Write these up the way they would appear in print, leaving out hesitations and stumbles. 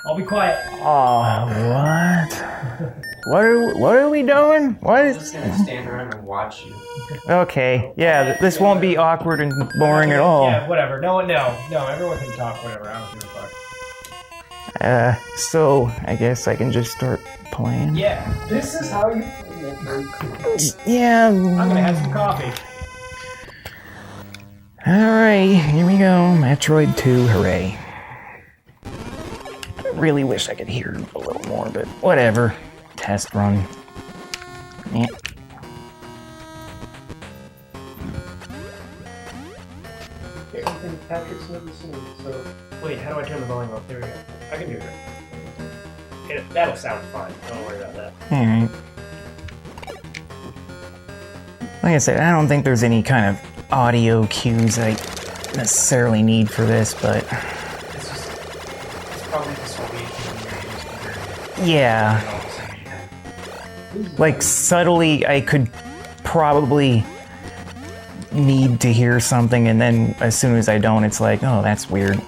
I'll be quiet. Oh, what? What are we doing? What I'm is... just gonna stand around and watch you. Okay, yeah, this won't be awkward and boring at all. Yeah, whatever. No, everyone can talk, whatever. I don't give a fuck. So, I guess I can just start playing? Yeah. This is how you play. Yeah. I'm gonna have some coffee. Alright, here we go. Metroid II, hooray. I really wish I could hear a little more, but whatever. Test run. Yeah. Everything Patrick's never seen, so... Wait, how do I turn the volume up? There we go. I can do it. That'll sound fine. Don't worry about that. Alright. Like I said, I don't think there's any kind of audio cues I necessarily need for this, but... It's probably just what we can yeah. Like, subtly, I could probably need to hear something, and then as soon as I don't, it's like, oh, that's weird.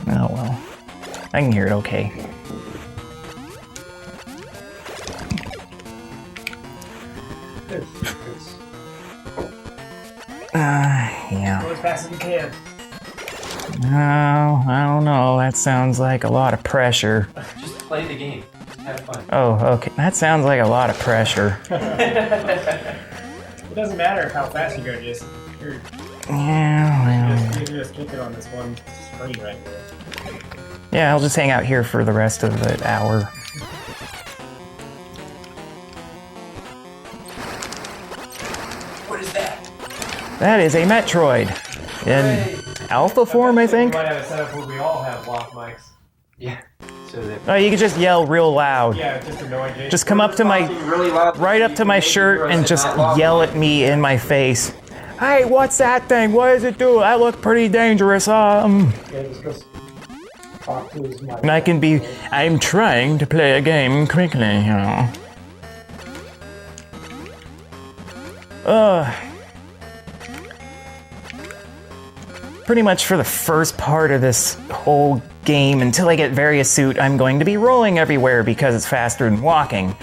Oh, well. I can hear it okay. Yeah. Go as fast as you can. Oh, I don't know. That sounds like a lot of pressure. Just play the game. Just have fun. Oh, okay. That sounds like a lot of pressure. It doesn't matter how fast you go, Jason. Yeah, well... You can just kick it on this one screen right here. Yeah, I'll just hang out here for the rest of the hour. What is that? That is a Metroid. In alpha form, I think? We might have a setup where we all have Waugh mics. Yeah. So that Oh, you can just yell real loud. Yeah, just annoy Jason. Just come up to my... really loud. right up to my shirt and just yell at me in my face. Hey, what's that thing? What does it do? That look pretty dangerous. Yeah, just go talk to his mic. And I can be... I'm trying to play a game quickly, you know. Pretty much for the first part of this whole game, until I get Various Suit, I'm going to be rolling everywhere because it's faster than walking.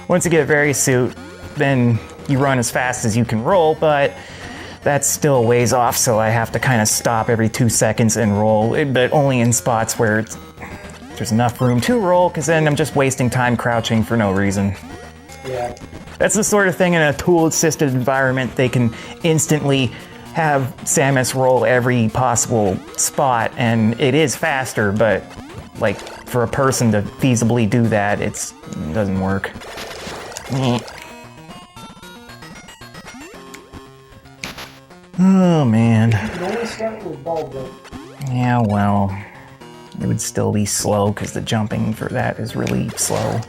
Once you get Various Suit, then you run as fast as you can roll, but that's still a ways off, so I have to kind of stop every 2 seconds and roll, but only in spots where there's enough room to roll, because then I'm just wasting time crouching for no reason. Yeah. That's the sort of thing in a tool-assisted environment they can instantly have Samus roll every possible spot, and it is faster, but like for a person to feasibly do that, it doesn't work. Oh man. You can only start with bulb, though. Yeah, well, it would still be slow because the jumping for that is really slow.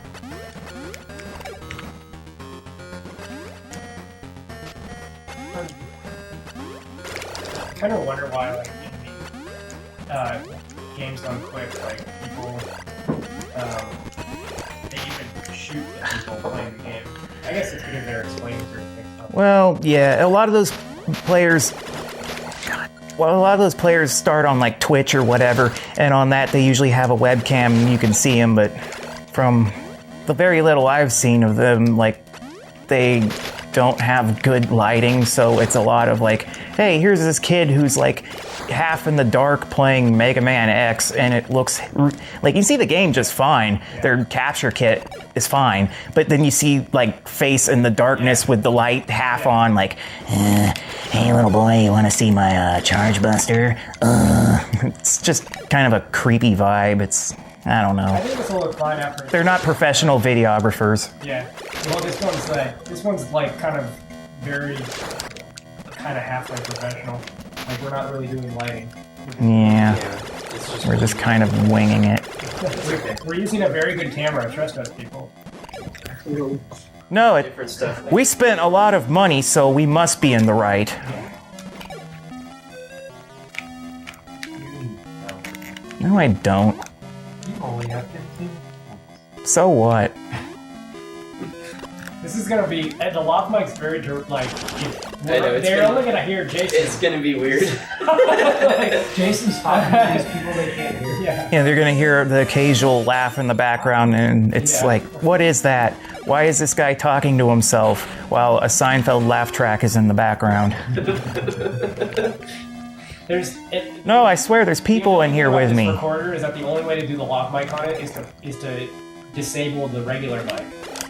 I kind of wonder why, like, in the games done quick, like, people, they even shoot the people playing the game. I guess it's because they're explaining certain things. Well, yeah, a lot of those players start on like Twitch or whatever, and on that they usually have a webcam and you can see them, but from the very little I've seen of them, like, they don't have good lighting, so it's a lot of like, hey, here's this kid who's like half in the dark playing Mega Man X, and it looks like you see the game just fine. Yeah. Their capture kit is fine, but then you see like face in the darkness with the light half on, like, hey little boy, you want to see my charge buster? It's just kind of a creepy vibe. I don't know. I think this will look fine after. They're not professional videographers. Yeah. Well, this one's like kind of very, kind of halfway professional. Like, we're not really doing lighting. Yeah. We're just kind of winging it. We're using a very good camera. Trust us, people. No, Different stuff. we spent a lot of money, so we must be in the right. No, I don't. You only have 15. So what? This is gonna be, and the loft mic's very, like, if I know, it's They're gonna- only gonna hear Jason. It's gonna be weird. Jason's talking to these people they can't hear. Yeah. Yeah, they're gonna hear the occasional laugh in the background, and it's Yeah. like, what is that? Why is this guy talking to himself while a Seinfeld laugh track is in the background? No, I swear there's people in here with this me. Recorder is that the only way to do the lav mic on it is to disable the regular mic.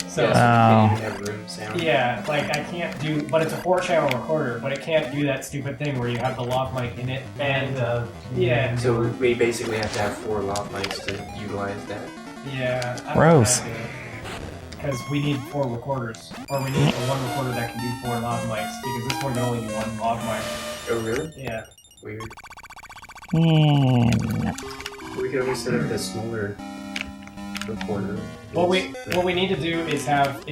So Can't even have room sound. yeah, like I can't do, but it's a 4-channel recorder, but it can't do that stupid thing where you have the lav mic in it, and yeah, So we basically have to have 4 lav mics to utilize that. yeah. Gross. Because we need 4 recorders, or we need one recorder that can do 4 lav mics, because this one can only do 1 lav mic. Oh really? Yeah. Weird. Mm. We could always set up the smaller recorder. What we need to do is have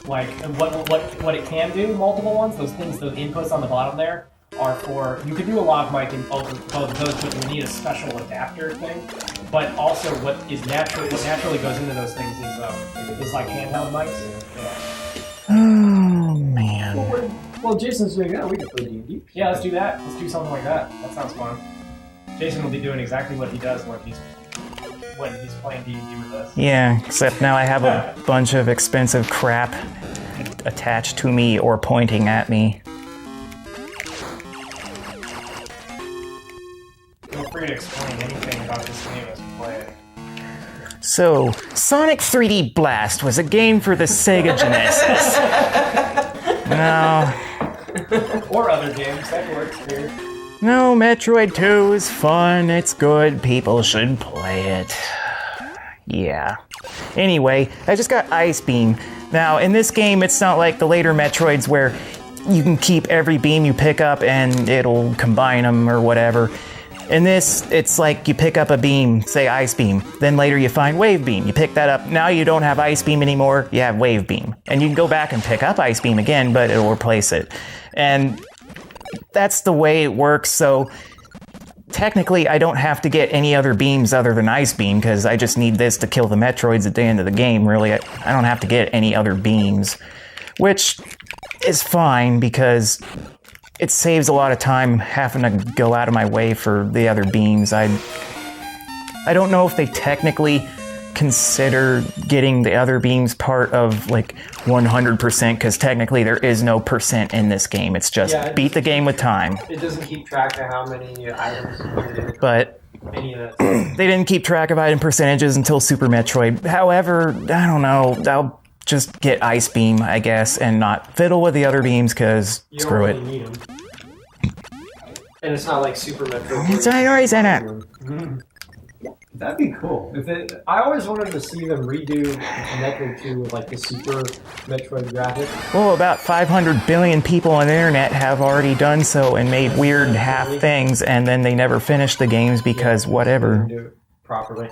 like what it can do, multiple ones. Those things, those inputs on the bottom there are for, you could do a lav mic in both of those, but you need a special adapter thing. But also what naturally goes into those things is like handheld mics. Yeah. Oh man. Well, Jason's doing that. We can play D&D. Yeah, let's do that. Let's do something like that. That sounds fun. Jason will be doing exactly what he does when he's playing D&D with us. Yeah, except now I have a bunch of expensive crap attached to me or pointing at me. Feel free to explain anything about this game as we play it. So, Sonic 3D Blast was a game for the Sega Genesis. No. Or other games, that works here. No, Metroid 2 is fun, it's good, people should play it. Yeah. Anyway, I just got Ice Beam. Now, in this game, it's not like the later Metroids where you can keep every beam you pick up and it'll combine them or whatever. In this, it's like you pick up a beam, say Ice Beam, then later you find Wave Beam. You pick that up, now you don't have Ice Beam anymore, you have Wave Beam. And you can go back and pick up Ice Beam again, but it'll replace it. And that's the way it works, so technically I don't have to get any other beams other than Ice Beam, because I just need this to kill the Metroids at the end of the game, really. I don't have to get any other beams. Which is fine, because it saves a lot of time having to go out of my way for the other beams. I don't know if they technically consider getting the other beams part of like 100%, because technically there is no percent in this game. It's just beat the game with time. It doesn't keep track of how many items you did. But Any of that. they didn't keep track of item percentages until Super Metroid. However, I don't know. I'll just get Ice Beam, I guess, and not fiddle with the other beams, because You screw don't it. really need them. And it's not like Super Metroid. It's always in it. That'd be cool. I always wanted to see them redo Metroid 2 with like the Super Metroid graphics. Well, about 500 billion people on the internet have already done so and made weird half things, and then they never finished the games because whatever. Do it properly.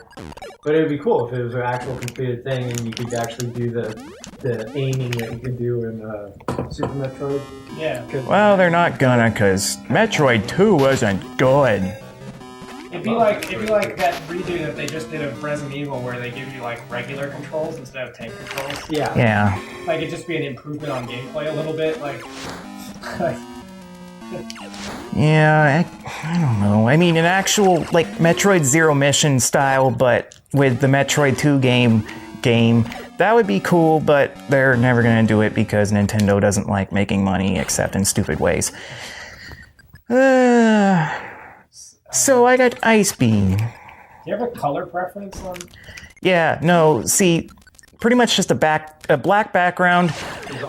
But it would be cool if it was an actual completed thing and you could actually do the aiming that you could do in Super Metroid. Yeah. Well, they're not gonna, because Metroid 2 wasn't good. It'd be like that redo that they just did of Resident Evil, where they give you like regular controls instead of tank controls. Yeah. Yeah. Like it'd just be an improvement on gameplay a little bit. Like Yeah, I don't know. I mean, an actual, like, Metroid Zero Mission style, but with the Metroid 2 game, that would be cool, but they're never gonna do it because Nintendo doesn't like making money except in stupid ways. So I got Ice Beam. do you have a color preference on? Yeah, no, see, pretty much just a black background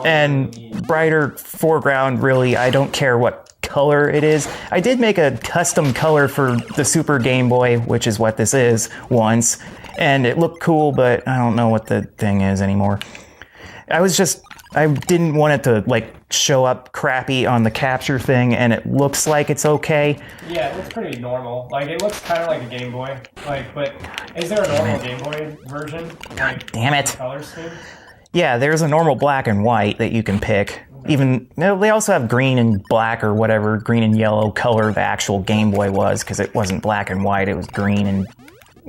and brighter foreground, really. I don't care what color it is. I did make a custom color for the Super Game Boy, which is what this is, once, and it looked cool, but I don't know what the thing is anymore. I didn't want it to, like, show up crappy on the capture thing, and it looks like it's okay. Yeah, it looks pretty normal. Like it looks kind of like a Game Boy. Like, but is there a normal Game Boy version? Like, Damn it. Color scheme? Yeah, there's a normal black and white that you can pick. Even, no, they also have green and black or whatever, green and yellow color the actual Game Boy was, because it wasn't black and white, it was green and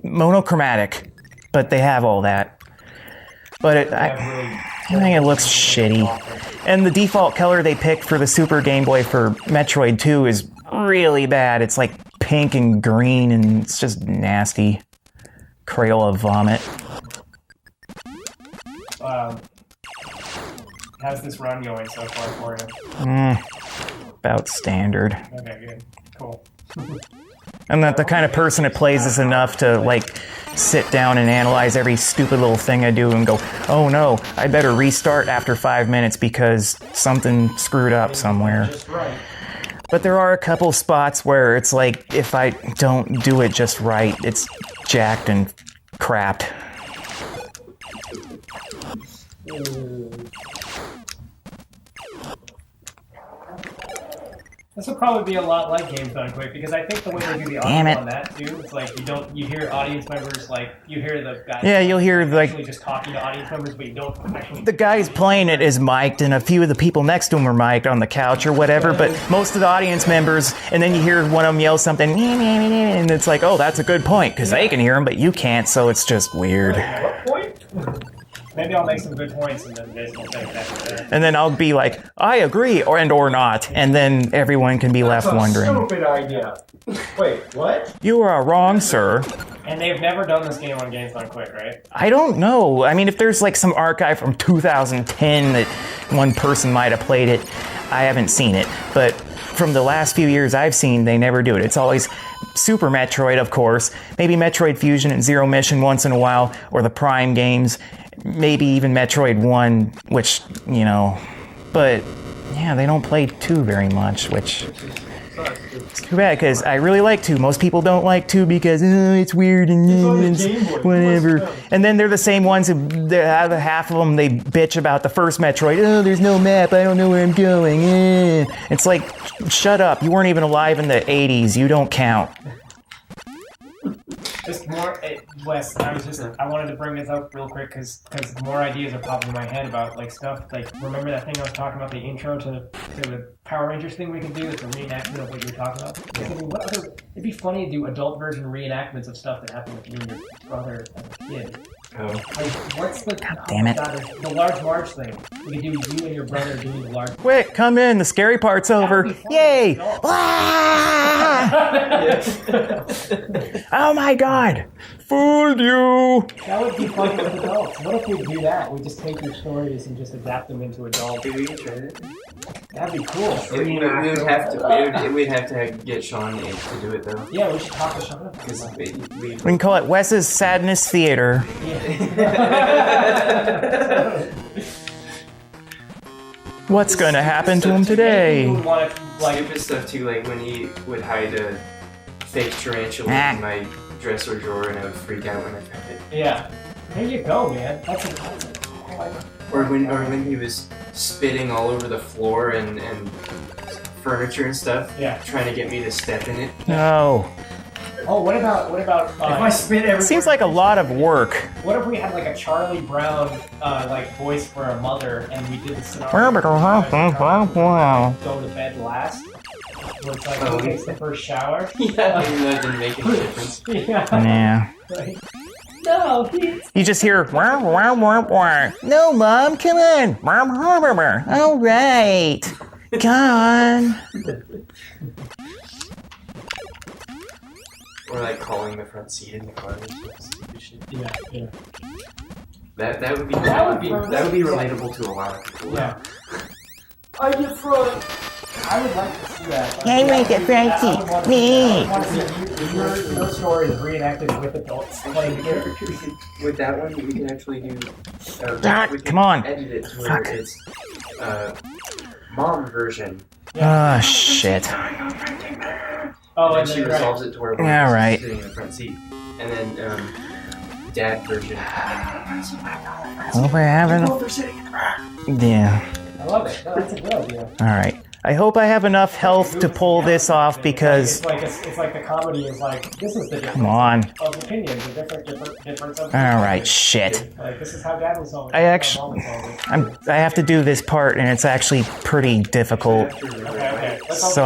monochromatic. But they have all that. But They have really I think it looks shitty. And the default color they picked for the Super Game Boy for Metroid 2 is really bad. It's like pink and green, and it's just nasty. Crayola vomit. How's this run going so far for you? About standard. Okay, good. Cool. I'm not the kind of person that plays this enough to, like, sit down and analyze every stupid little thing I do and go, oh no, I better restart after 5 minutes because something screwed up somewhere. Just right. But there are a couple spots where it's like, if I don't do it just right, it's jacked and crapped. This will probably be a lot like Games Done Quick because I think the way they do the audio on that too, it's like you hear audience members, like you hear the guys. Yeah, you'll hear like actually just talking to audience members, but you don't actually. The guys playing it is mic'd, and a few of the people next to him are mic'd on the couch or whatever. But most of the audience members, and then you hear one of them yell something, and it's like, oh, that's a good point because they can hear him, but you can't, so it's just weird. What point? Maybe I'll make some good points and then Jason will take that. And then I'll be like, I agree, or not, and then everyone can be left wondering. Stupid idea. Wait, what? You are wrong, sir. And they've never done this game on Games Done Quick, right? I don't know. I mean, if there's like some archive from 2010 that one person might have played it, I haven't seen it. But from the last few years I've seen, they never do it. It's always Super Metroid, of course, maybe Metroid Fusion and Zero Mission once in a while, or the Prime games, maybe even Metroid 1, which, you know, but yeah, they don't play 2 very much, which is too bad, because I really like 2. Most people don't like 2 because, it's weird and whatever. And then they're the same ones who, half of them, they bitch about the first Metroid. Oh, there's no map, I don't know where I'm going. It's like, shut up, you weren't even alive in the 80s, you don't count. Just more, Wes, I wanted to bring this up real quick because more ideas are popping in my head about like stuff, like, remember that thing I was talking about, the intro to the Power Rangers thing we can do? It's a reenactment of what you were talking about. I mean, it'd be funny to do adult version reenactments of stuff that happened with you and your brother as a kid. Oh. Like, what's the... God damn it. The Large March thing. We could do you and your brother doing the Large... Quick, come in, the scary part's over. Yay! Oh my god! Fooled you! That would be fun with adults. What if we do that? We just take your stories and just adapt them into adult. Did we try it? That'd be cool. We would have to get Sean to do it though. Yeah, we should talk to Sean. Because We can call it Wes's Sadness Theater. What's gonna happen to him today? Stupid stuff too, like when he would hide a fake tarantula in my dresser drawer and I would freak out when I found it. Yeah. There you go, man. That's Or when he was spitting all over the floor and furniture and stuff. Yeah. Trying to get me to step in it. No. Oh, what about If I spit everywhere. Seems like a lot of work. what if we had like a Charlie Brown like voice for a mother and we did the scenario go to bed last? Where it's like who takes the first shower? Yeah, maybe that didn't make any difference. Yeah. Right. No, You just hear, wah, wah, wah, wah. No, Mom, come on. All right. Come on. Or like calling the front seat in the car. Yeah. That would be relatable to a lot of people. Yeah. I get front. I would like to see that. I like the front seat. Me. I want to see your stories reenacted with adults playing the characters. With that one, we can actually do. We can Come on. Edit it to where it's mom version. Ah, shit. Oh, and then she resolves it to where we're sitting in the front seat, and then dad version. Hope I have enough. Yeah. I love it. No, that's a good idea. All right. I hope I have enough health to pull this off because. It's like the comedy is like this is the difference. Come on. Of opinions, the different. All right. Shit. Like this is how Dad was always. I have to do this part, and it's actually pretty difficult. Okay. So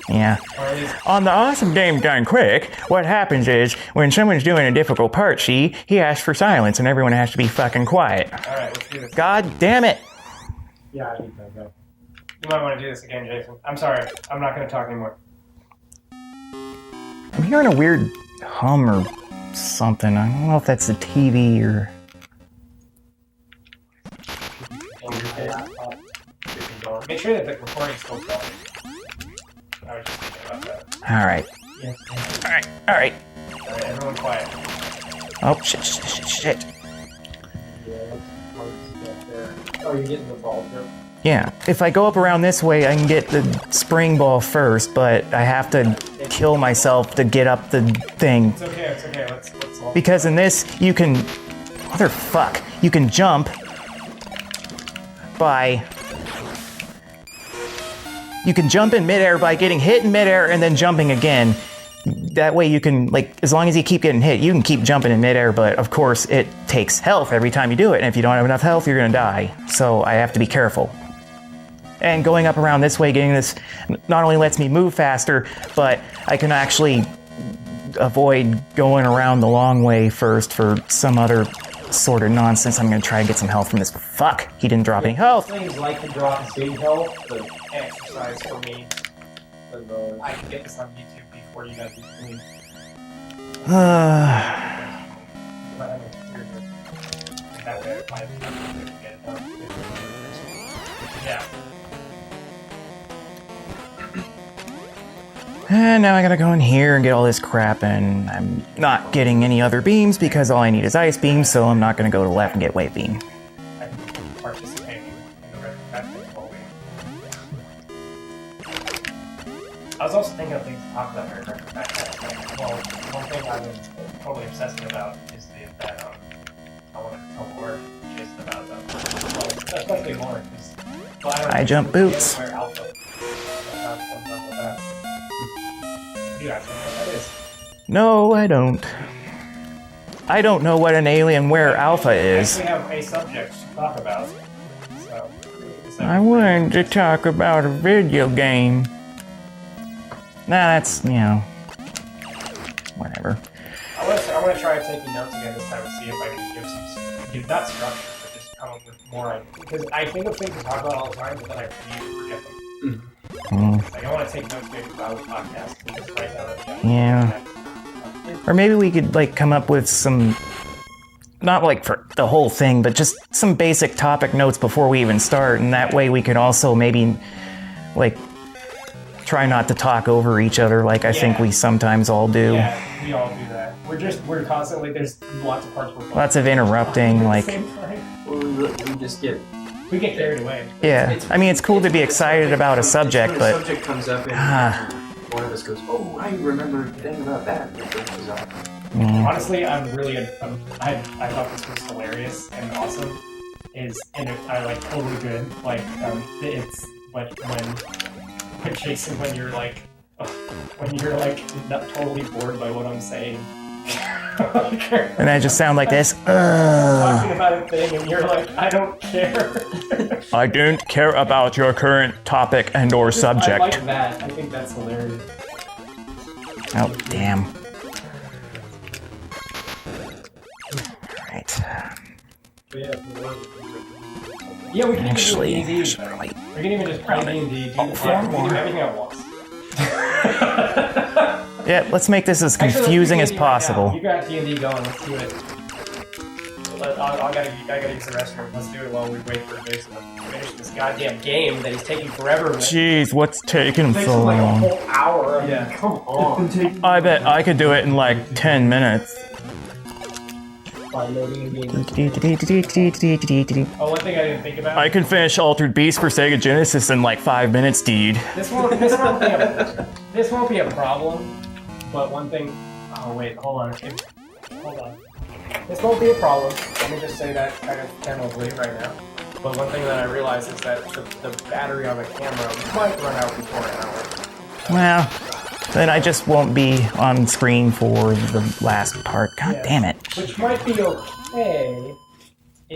Yeah. Or at least, On the Awesome Game Done Quick, what happens is, when someone's doing a difficult part, he asks for silence and everyone has to be fucking quiet. alright, let's do this. God damn it! Yeah, I need that though. You might want to do this again, Jason. I'm sorry. I'm not going to talk anymore. I'm hearing a weird hum or something. I don't know if that's the TV or... Make sure that the recording's still going. I was just thinking about that. Alright. Yeah. Alright. Alright, everyone quiet. Oh, shit. Yeah, that's hard to get there. Oh, you're getting the ball too? Yeah. If I go up around this way, I can get the spring ball first, but I have to kill myself to get up the thing. It's okay. Let's Because in this, you can... Motherfuck. You can jump by... You can jump in midair by getting hit in midair and then jumping again. That way you can, like, as long as you keep getting hit, you can keep jumping in midair, but of course it takes health every time you do it, and if you don't have enough health, you're gonna die. So I have to be careful. And going up around this way, getting this, not only lets me move faster, but I can actually avoid going around the long way first for some other sort of nonsense. I'm gonna try and get some health from this. Fuck, he didn't drop any health. Things like to drop big health, but exercise for me. I can get this on YouTube before you guys do me. Yeah. And now I gotta go in here and get all this crap, and I'm not getting any other beams because all I need is ice beam, so I'm not gonna go to the left and get wave beam. I'm participating in the retrospective. I was also thinking of things to talk about here. Well, one thing I've been totally obsessing about is that I want to tell Lauren just about them. Well, especially Lauren, because I jump boots. Where Alpha. You guys know what that is? No, I don't. I don't know what an Alienware Alpha is. We have a subject to talk about. So, I wanted to talk about a video game. Nah, that's, whatever. I want to try taking notes again this time and see if I can give not structure, but just come up with more. Because I think of things to talk about all the time, but then I forget them. Like, I want to take notes maybe about the podcast and just write down Yeah. Or maybe we could, like, come up with some, not like for the whole thing, but just some basic topic notes before we even start, and that way we could also maybe, like, try not to talk over each other like I think we sometimes all do. Yeah, we all do that. We're constantly, there's lots of parts we're Lots of interrupting, like... Well, we get carried away. Yeah, I mean, it's cool to be excited about a subject, when but... a subject comes up and one of us goes, oh, I remember the thing about that. Honestly, I thought this was hilarious and awesome. I like totally good. Like, it's like when Jason, when you're like not totally bored by what I'm saying. And I just sound like this. Talking about a thing and you're like, I don't care. I don't care about your current topic and or subject. I like that. I think that's hilarious. Oh, damn. Alright. Yeah, we can Actually, even do D&D. We can even just play D&D, do everything at once. Yeah, let's make this as confusing as possible. You got D&D going, let's do it. I gotta use the restroom. Let's do it while we wait for Jason to finish this goddamn game that he's taking forever with. Jeez, what's taking him It takes so him like a long? whole hour. Yeah. Come on. I bet I could do it in like 10 minutes. Oh, one thing I didn't think about. I can finish Altered Beast for Sega Genesis in like 5 minutes, dude. This won't be a problem. But one thing. Oh wait, hold on. Hold on. This won't be a problem. Let me just say that kind of tentatively right now. But one thing that I realized is that the battery on the camera might run out before an hour. Well, then I just won't be on screen for the last part. God damn it. Which might be okay.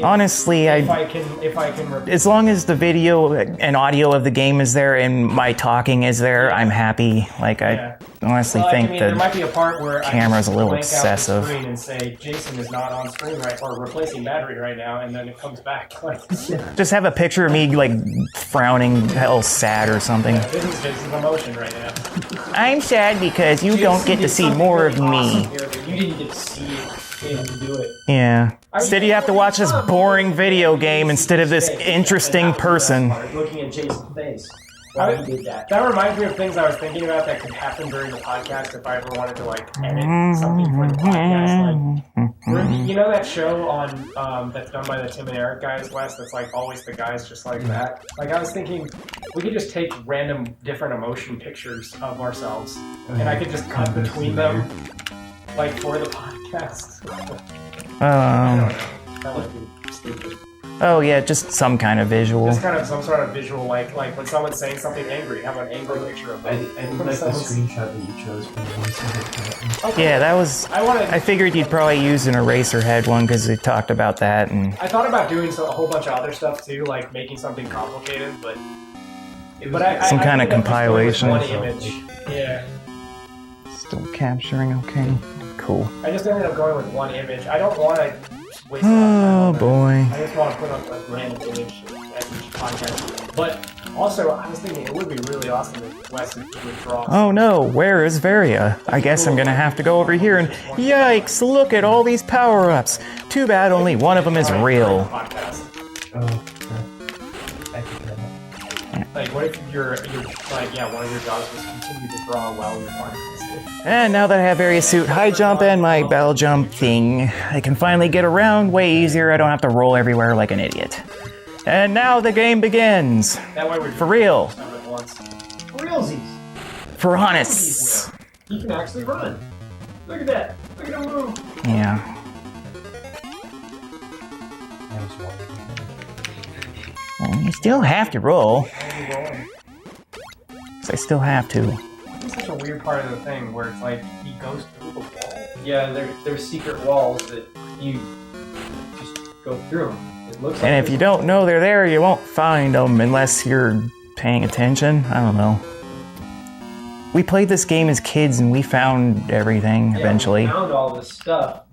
Honestly, if I can as long as the video and audio of the game is there and my talking is there, I'm happy. Like, I honestly think there might be a part where camera's a little blank out the excessive. screen and say Jason is not on screen right, or replacing battery right now, and then it comes back. Like, just have a picture of me like frowning, hell sad or something. This is Jason's emotion right now. I'm sad because you don't get to see more of me. Here, but you didn't get to see him do it. Yeah. Instead, you have to watch this boring video game instead of this interesting person. Looking at Jason's face. Why he did that. That reminds me of things I was thinking about that could happen during the podcast if I ever wanted to like edit something for the podcast. Like, you know that show on that's done by the Tim and Eric guys, Wes? That's like always the guys just like that. Like I was thinking, we could just take random different emotion pictures of ourselves, and I could just cut between them, like for the podcast. I don't know. That would be stupid. Oh yeah, just some kind of visual. Just kind of some sort of visual, like when someone's saying something angry, have an angry picture of them. I like the screenshot that you chose for the voice. Yeah, that was. I figured you'd probably use an Eraserhead one because they talked about that, and I thought about doing a whole bunch of other stuff too, like making something complicated, but some kind of compilation. One image. Yeah. Still capturing. Okay. Cool. I just ended up going with one image. I don't want to waste a lot of time. Oh boy. I just want to put up a random image at each podcast. But also, I was thinking it would be really awesome if Wes would draw. Oh no, where is Varia? I guess I'm gonna have to go over here and yikes, look at all these power-ups. Too bad only one of them is real. Oh, like, what if one of your jobs was continue to draw while you're podcasting? And now that I have Varia suit, high jump, and my bell jump thing, I can finally get around way easier. I don't have to roll everywhere like an idiot. And now the game begins. That way we're for real. For realsies. For honest. He can actually run. Look at that. Look at him move. Yeah. Well, you still have to roll. I still have to. It's such a weird part of the thing where it's like he goes through the wall. Yeah, there's secret walls that you just go through them. It looks like and if you don't know they're there, you won't find them unless you're paying attention. I don't know. We played this game as kids and we found everything eventually. We found all this stuff.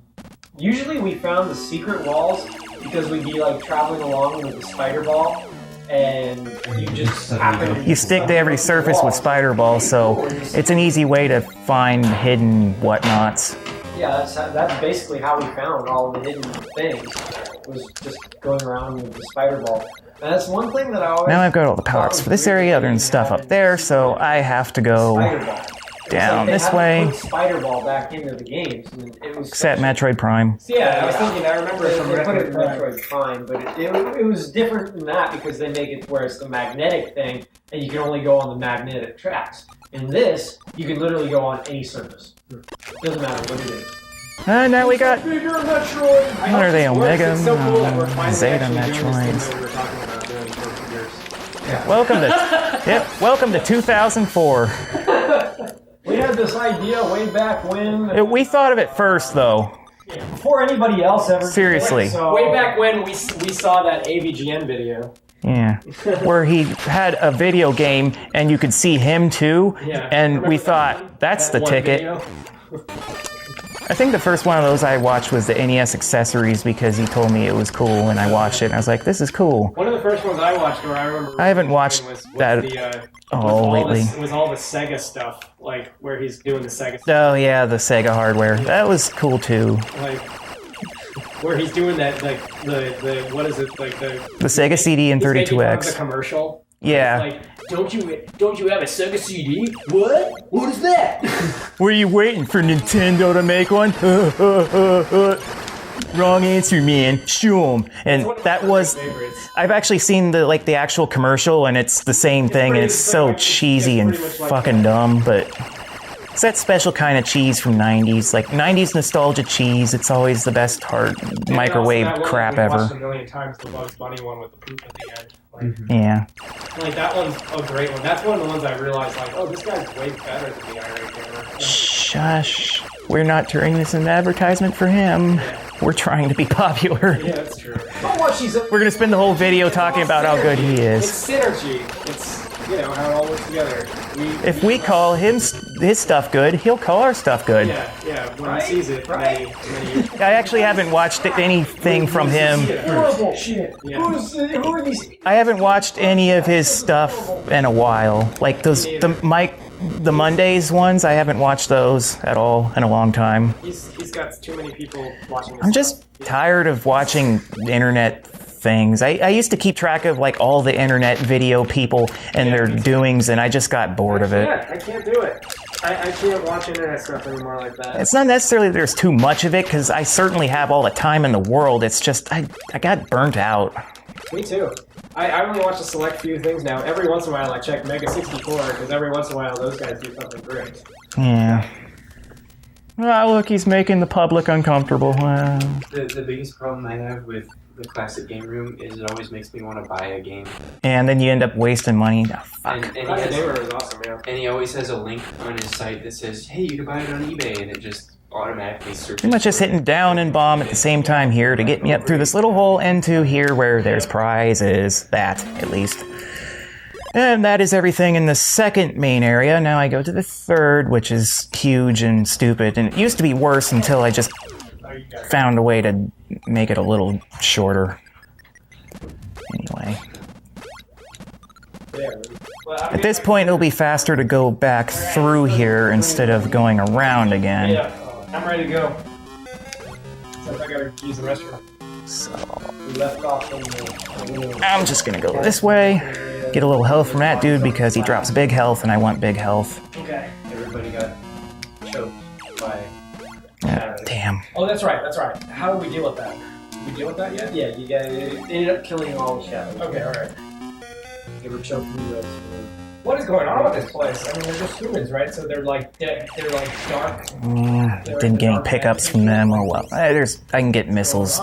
Usually we found the secret walls because we'd be like traveling along with the spider ball and you just happen to... You stick to every surface with spider ball, so it's an easy way to find hidden whatnots. Yeah, that's basically how we found all the hidden things, was just going around with the spider ball. And that's one thing that I always... Now I've got all the power-ups for this area, other than stuff up there, so I have to go down this way. Put spider ball back into the games. And it was except Metroid Prime. Yeah, I was thinking, I remember they put it in Metroid Prime, but it was different than that because they make it where it's the magnetic thing, and you can only go on the magnetic tracks. In this, you can literally go on any surface. Doesn't matter what it is. And now we got... Bigger Metroid! What are they, Omega? It's so cool that we're finally Zeta actually doing this Metroids. thing that we were talking about doing for years. Yeah. Welcome to 2004. We had this idea way back when. We thought of it first, though. Before anybody else ever. Seriously. So, way back when we saw that AVGN video. Yeah, where he had a video game and you could see him too, and we thought, that's the ticket. I think the first one of those I watched was the NES Accessories because he told me it was cool and I watched it and I was like, this is cool. One of the first ones I watched where I remember... I haven't watched that lately. Was all the Sega stuff, like where he's doing the Sega stuff. Oh yeah, the Sega hardware. That was cool too. Like... where he's doing that, like the what is it, like the Sega CD and 32X. The commercial. Yeah. Like, don't you have a Sega CD? What? What is that? Were you waiting for Nintendo to make one? Wrong answer, man. Show 'em. And that was... I've actually seen the actual commercial, and it's the same thing, and it's so cheesy and fucking dumb, but... It's that special kind of cheese from 90s, like 90s nostalgia cheese. It's always the best microwave crap ever. I've watched a million times the Bugs Bunny one with the poop at the end. Like, yeah. Like that one's a great one. That's one of the ones I realized, like, oh, this guy's way better than the IRA gamer. Shush. We're not turning this into an advertisement for him. Yeah. We're trying to be popular. Yeah, that's true. But what she's We're gonna spend the whole video talking about how good he It's is. synergy. It's, you know, how it all works together. If we call his stuff good, he'll call our stuff good. Yeah, when Right? he sees it, Right? many I actually haven't watched anything from him. horrible shit. Yeah. Who are these? I haven't watched any of his stuff in a while. Like the Mondays ones, I haven't watched those at all in a long time. He's got too many people watching his I'm just tired of watching internet things. I used to keep track of like all the internet video people and their doings, and I just got bored of it. Yeah, I can't do it. I can't watch internet stuff anymore like that. It's not necessarily that there's too much of it, because I certainly have all the time in the world. It's just I got burnt out. Me too. I only watch a select few things now. Every once in a while I check Mega 64, because every once in a while those guys do something great. Yeah. Ah, look, he's making the public uncomfortable. The biggest problem I have with the classic game room is it always makes me want to buy a game. And then you end up wasting money. Oh, fuck. And he Classic has, Gamer is awesome, yeah. and he always has a link on his site that says, hey, you can buy it on eBay, and it just automatically searches. Pretty much just for it. hitting down and bomb at the same time here to get me up through this little hole into here where there's prizes. That, at least. And that is everything in the second main area. Now I go to the third, which is huge and stupid. And it used to be worse until I just found a way to make it a little shorter. Anyway. At this point, it'll be faster to go back through here instead of going around again. Yeah, I'm ready to go. Except I gotta use the restroom. So We left off in the I'm just gonna go this way, get a little health from that dude because he drops big health and I want big health. Okay. Everybody got choked by. Damn. Oh, that's right. How do we deal with that? Did we deal with that yet? Yeah, you got it. Ended up killing all the shadows. Okay, alright. They were choking you guys. What is going on with this place? I mean, they're just humans, right? So they're like dead. They're like dark. Didn't get any pickups from them or what. I can get missiles.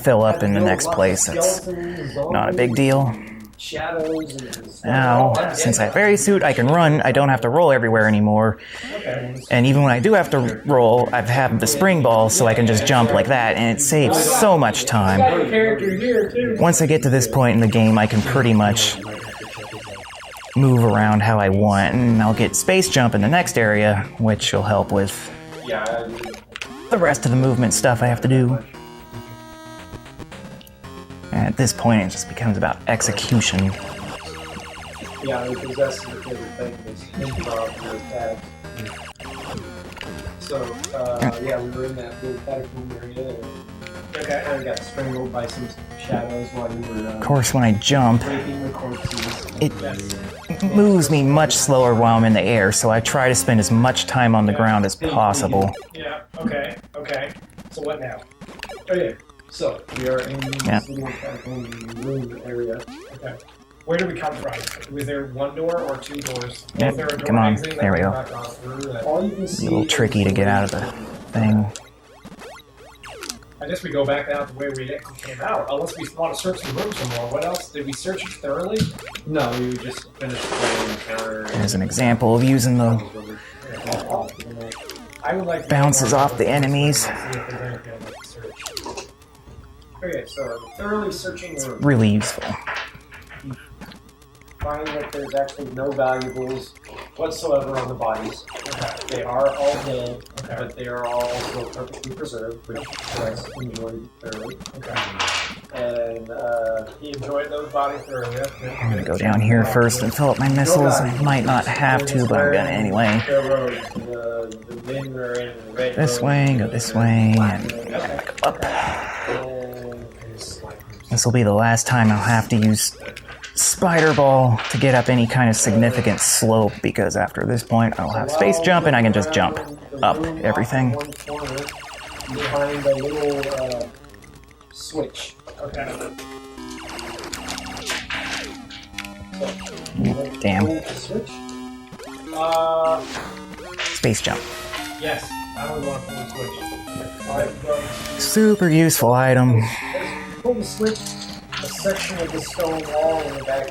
Fill up in the next place. It's not a big deal. Shadows and Now, since I have fairy suit, I can run. I don't have to roll everywhere anymore. Okay. And even when I do have to roll, I have the spring ball so I can just jump like that, and it saves so much time. Got a character here too. Once I get to this point in the game, I can pretty much move around how I want, and I'll get space jump in the next area, which will help with the rest of the movement stuff I have to do. And at this point, it just becomes about execution. yeah, because that's the favorite thing is improv and attacks. So yeah, we were in that little catacomb area. And Okay. kind of got strangled by some shadows while you were Of course, when I jump, raping the corpses. it moves me much slower while I'm in the air, so I try to spend as much time on the ground as possible. Yeah. Okay. So what now? Okay, so we are in Yeah. this little catacomb room area. Okay. Where do we come from? Was there one door or two doors? Yeah, Was there a door come on. exit There we that go. not gone through that- All you can see A little tricky to get out of the thing. I guess we go back out the way we came out, unless we want to search the room some more. What else? Did we search it thoroughly? No, we just finished playing encounter. There's an example of using the I would like to bounces off the enemies. see if there's anything I'd like to search. Okay, so thoroughly searching the room. Really useful. Find that there's actually no valuables whatsoever on the bodies. They are all dead, but they are all also perfectly preserved, which Bryce enjoyed thoroughly. Okay. And He enjoyed those bodies thoroughly. I'm gonna go down here first and fill up my missiles. I might not have to, but I'm gonna anyway. the road, the men are in the red This road. way, go this way, and go up. And This will be the last time I'll have to use Spider Ball to get up any kind of significant slope, because after this point I'll have space jump and I can just jump up everything. One corner behind a little switch. Okay. Damn. Pull the switch. Space jump. Yes. I always want to pull the switch. Alright, Super useful item. Pull the switch. A section of the stone wall in the back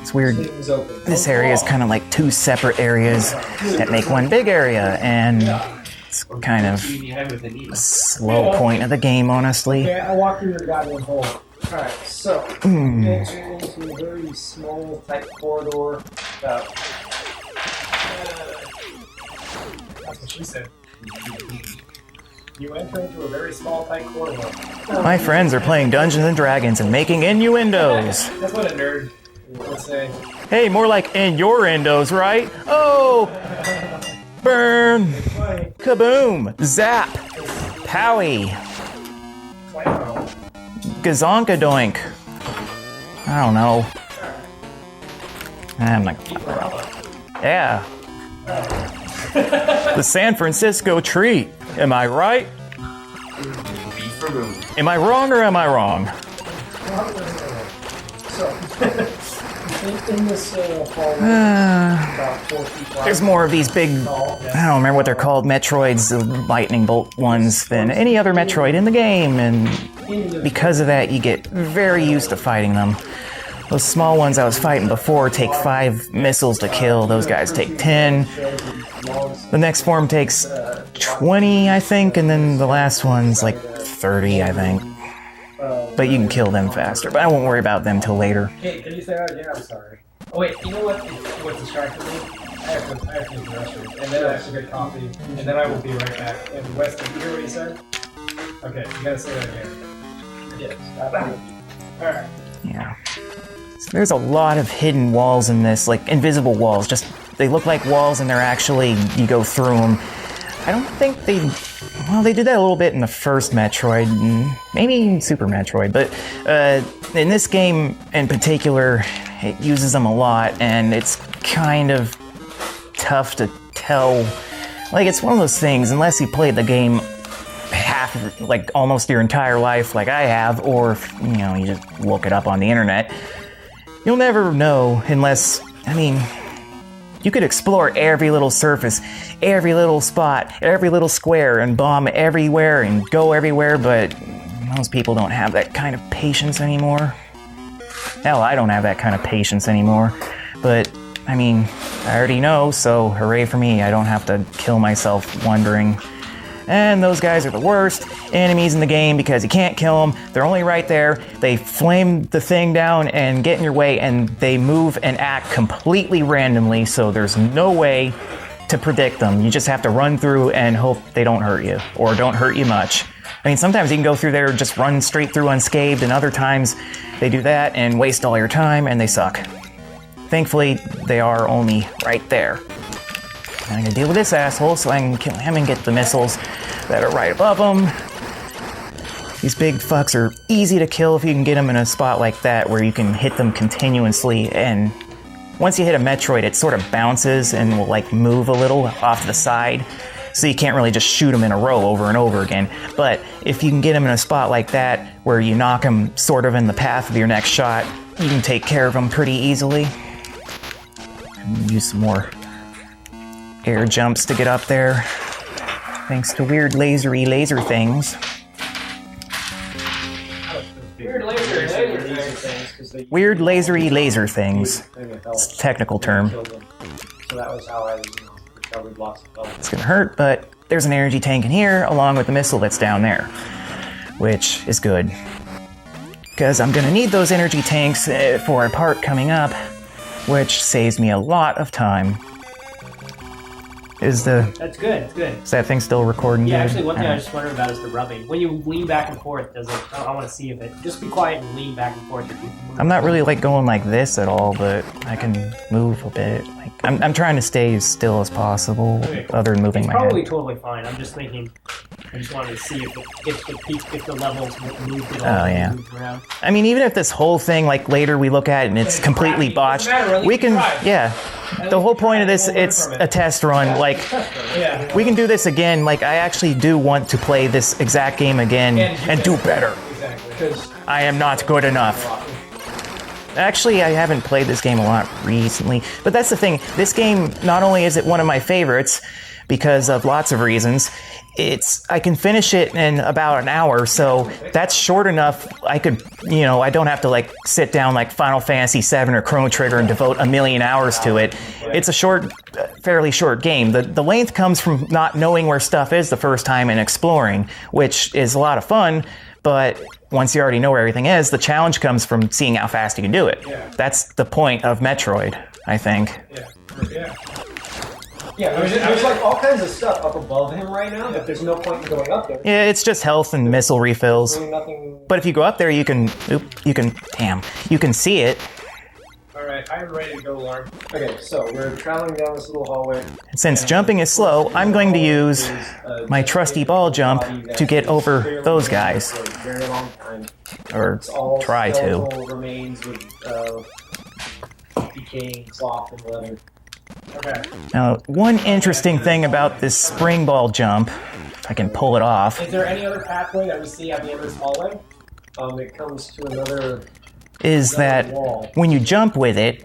It's weird. swings open. This area is kind of like two separate areas that make one big area, and It's kind of You have with the needle. a slow point of the game, honestly. Okay, I walked through the goddamn hole. Alright, so, enter into a very small, tight corridor. About, That's what she said. You enter into a very small, tight corridor. My friends are playing Dungeons and Dragons and making innuendos. That's what a nerd would say. Hey, more like in your endos, right? Oh! Burn! Kaboom! Zap! Powie! Gazonka doink! I don't know. I'm like, yeah. The San Francisco treat. Am I right? Am I wrong or am I wrong? so, in this hallway, about 4 feet wide. There's more of these big, I don't remember what they're called, Metroids, the lightning bolt ones, than any other Metroid in the game, and because of that, you get very used to fighting them. Those small ones I was fighting before take 5 missiles to kill, those guys take 10. The next form takes 20, I think, and then the last one's like 30, I think. But you can kill them faster, but I won't worry about them till later. Hey, can you say that again? I'm sorry. Oh wait, you know what distracted me? I have to use the restroom, and then I have to get coffee, and then I will be right back. And Wes, did you hear what he said? Okay, you gotta say that again. Yes. Alright. Yeah. So there's a lot of hidden walls in this, like invisible walls. Just they look like walls, and they're actually you go through them. I don't think they. Well, they did that a little bit in the first Metroid, and maybe Super Metroid, but in this game in particular, it uses them a lot, and it's kind of tough to tell. Like, it's one of those things, unless you played the game half, like almost your entire life, like I have, or if, you know, you just look it up on the internet, you'll never know unless, I mean, you could explore every little surface, every little spot, every little square, and bomb everywhere and go everywhere, but most people don't have that kind of patience anymore. Hell, I don't have that kind of patience anymore. But, I mean, I already know, so hooray for me, I don't have to kill myself wondering. And those guys are the worst enemies in the game because you can't kill them. They're only right there. They flame the thing down and get in your way, and they move and act completely randomly, so there's no way to predict them. You just have to run through and hope they don't hurt you, or don't hurt you much. I mean, sometimes you can go through there and just run straight through unscathed, and other times they do that and waste all your time, and they suck. Thankfully, they are only right there. I'm gonna deal with this asshole so I can kill him and get the missiles that are right above him. These big fucks are easy to kill if you can get them in a spot like that where you can hit them continuously, and once you hit a Metroid, it sort of bounces and will like move a little off to the side, so you can't really just shoot them in a row over and over again. But if you can get them in a spot like that where you knock them sort of in the path of your next shot, you can take care of them pretty easily. And use some more air jumps to get up there, thanks to weird laser things. Weird lasery laser things. It's a technical term. So that was how I, recovered lots of health. It's gonna hurt, but there's an energy tank in here along with the missile that's down there, which is good. Because I'm gonna need those energy tanks for a part coming up, which saves me a lot of time. That's good. It's good. Is that thing still recording? Yeah, dude? actually, one thing I just wondered about is the rubbing. When you lean back and forth, does it? I want to see if it. Just be quiet and lean back and forth. I'm not really like going like this at all, but I can move a bit. Like I'm trying to stay as still as possible, Okay. other than moving It's my probably head. totally fine. I'm just thinking. I just wanted to see if the levels moved at all. Oh, yeah. Moved around. I mean, even if this whole thing, like later we look at it and it's completely crappy. botched, Doesn't matter, at least we we can, tried. yeah. The whole point of this, it's a test run. Like, Yeah. we can do this again. Like, I actually do want to play this exact game again and do better. Exactly. I am not good enough. Actually, I haven't played this game a lot recently, but that's the thing. This game, not only is it one of my favorites, because of lots of reasons. I can finish it in about an hour, so that's short enough. I could, I don't have to like sit down like Final Fantasy VII or Chrono Trigger and devote a million hours to it. It's a fairly short game. The length comes from not knowing where stuff is the first time and exploring, which is a lot of fun, but once you already know where everything is, the challenge comes from seeing how fast you can do it. Yeah. That's the point of Metroid, I think. Yeah, there's like all kinds of stuff up above him right now, but there's no point in going up there. Yeah, it's just health and missile refills. Nothing. But if you go up there, you can see it. Alright, I'm ready to go, Lauren. Okay, so we're traveling down this little hallway. Since jumping is slow, I'm going to use my trusty ball jump to get over those guys. For a very long time. Or It's all try to. skeletal remains with decaying cloth and leather. Okay. Now, one interesting thing about this spring ball jump, if I can pull it off, Is there any other pathway that we see at the end of this hallway? It comes to another is that wall. when you jump with it,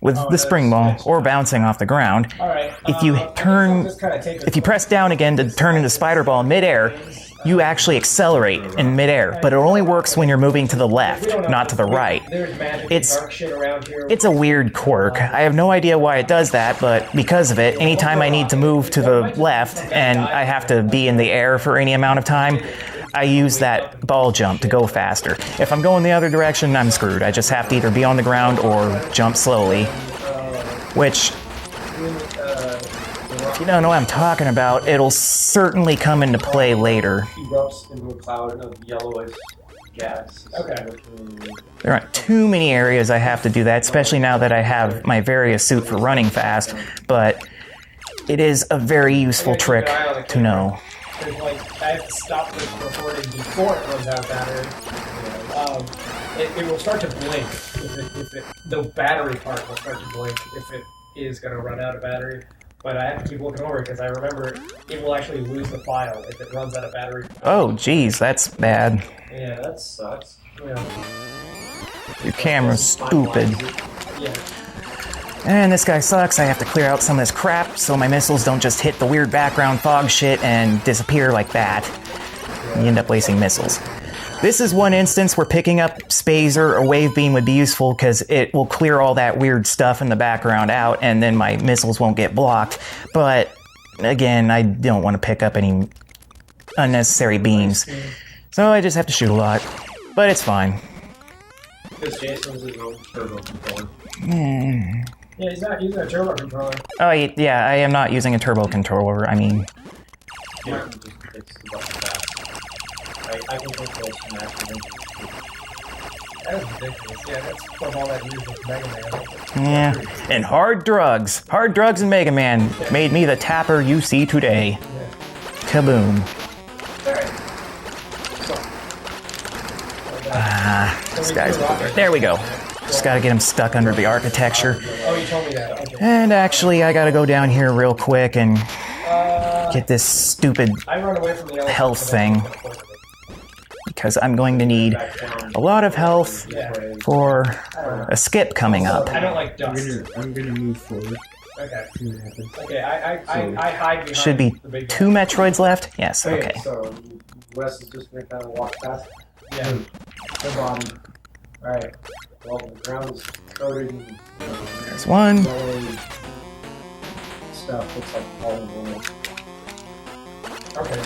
with the spring ball, or bouncing off the ground, Alright. if you press down again to turn into spider ball in midair, you actually accelerate in midair, but it only works when you're moving to the left, not to the right. There's magic It's- and dark shit around here. It's a weird quirk. I have no idea why it does that, but because of it, anytime I need to move to the left and I have to be in the air for any amount of time, I use that ball jump to go faster. If I'm going the other direction, I'm screwed. I just have to either be on the ground or jump slowly, which, if you don't know what I'm talking about, it'll certainly come into play later. Erupts into a cloud of yellowish gas. Okay. There aren't too many areas I have to do that, especially now that I have my various suit for running fast, but it is a very useful trick to know. There's like, I have to stop this recording before it runs out of battery. It will start to blink. The battery part will start to blink if it is going to run out of battery. But I have to keep looking over it because I remember it will actually lose the file if it runs out of battery. Oh, geez, that's bad. Yeah, that sucks. Yeah. Your camera's stupid. Yeah. And this guy sucks. I have to clear out some of this crap so my missiles don't just hit the weird background fog shit and disappear like that. You end up wasting missiles. This is one instance where picking up Spazer or Wave Beam would be useful because it will clear all that weird stuff in the background out and then my missiles won't get blocked. But again, I don't want to pick up any unnecessary beams. So I just have to shoot a lot. But it's fine. Because Jason's his own turbo controller. Yeah, he's not using a turbo controller. Oh, yeah, I am not using a turbo controller. I mean, Yeah. Just hits the button fast. I can control some master engines. That was ridiculous. Yeah, that's from all that years with Mega Man. yeah. And hard drugs. Hard drugs and Mega Man made me the tapper you see today. Kaboom. Alright. This guy's over there. There we go. Just gotta get him stuck under the architecture. Oh, you told me that. Okay. And actually, I gotta go down here real quick and get this stupid I run away from the elephant health thing. Because I'm going to need a lot of health for a skip coming up. I don't like dust. I'm gonna move forward. Okay. Okay, I hide behind Should be the big 2 Metroids left? Yes, okay. So Wes is just gonna kind of walk past Yeah. the bottom. Alright. Well, the ground is coated in There's one. yellowy stuff. Looks like fallen walls. Okay.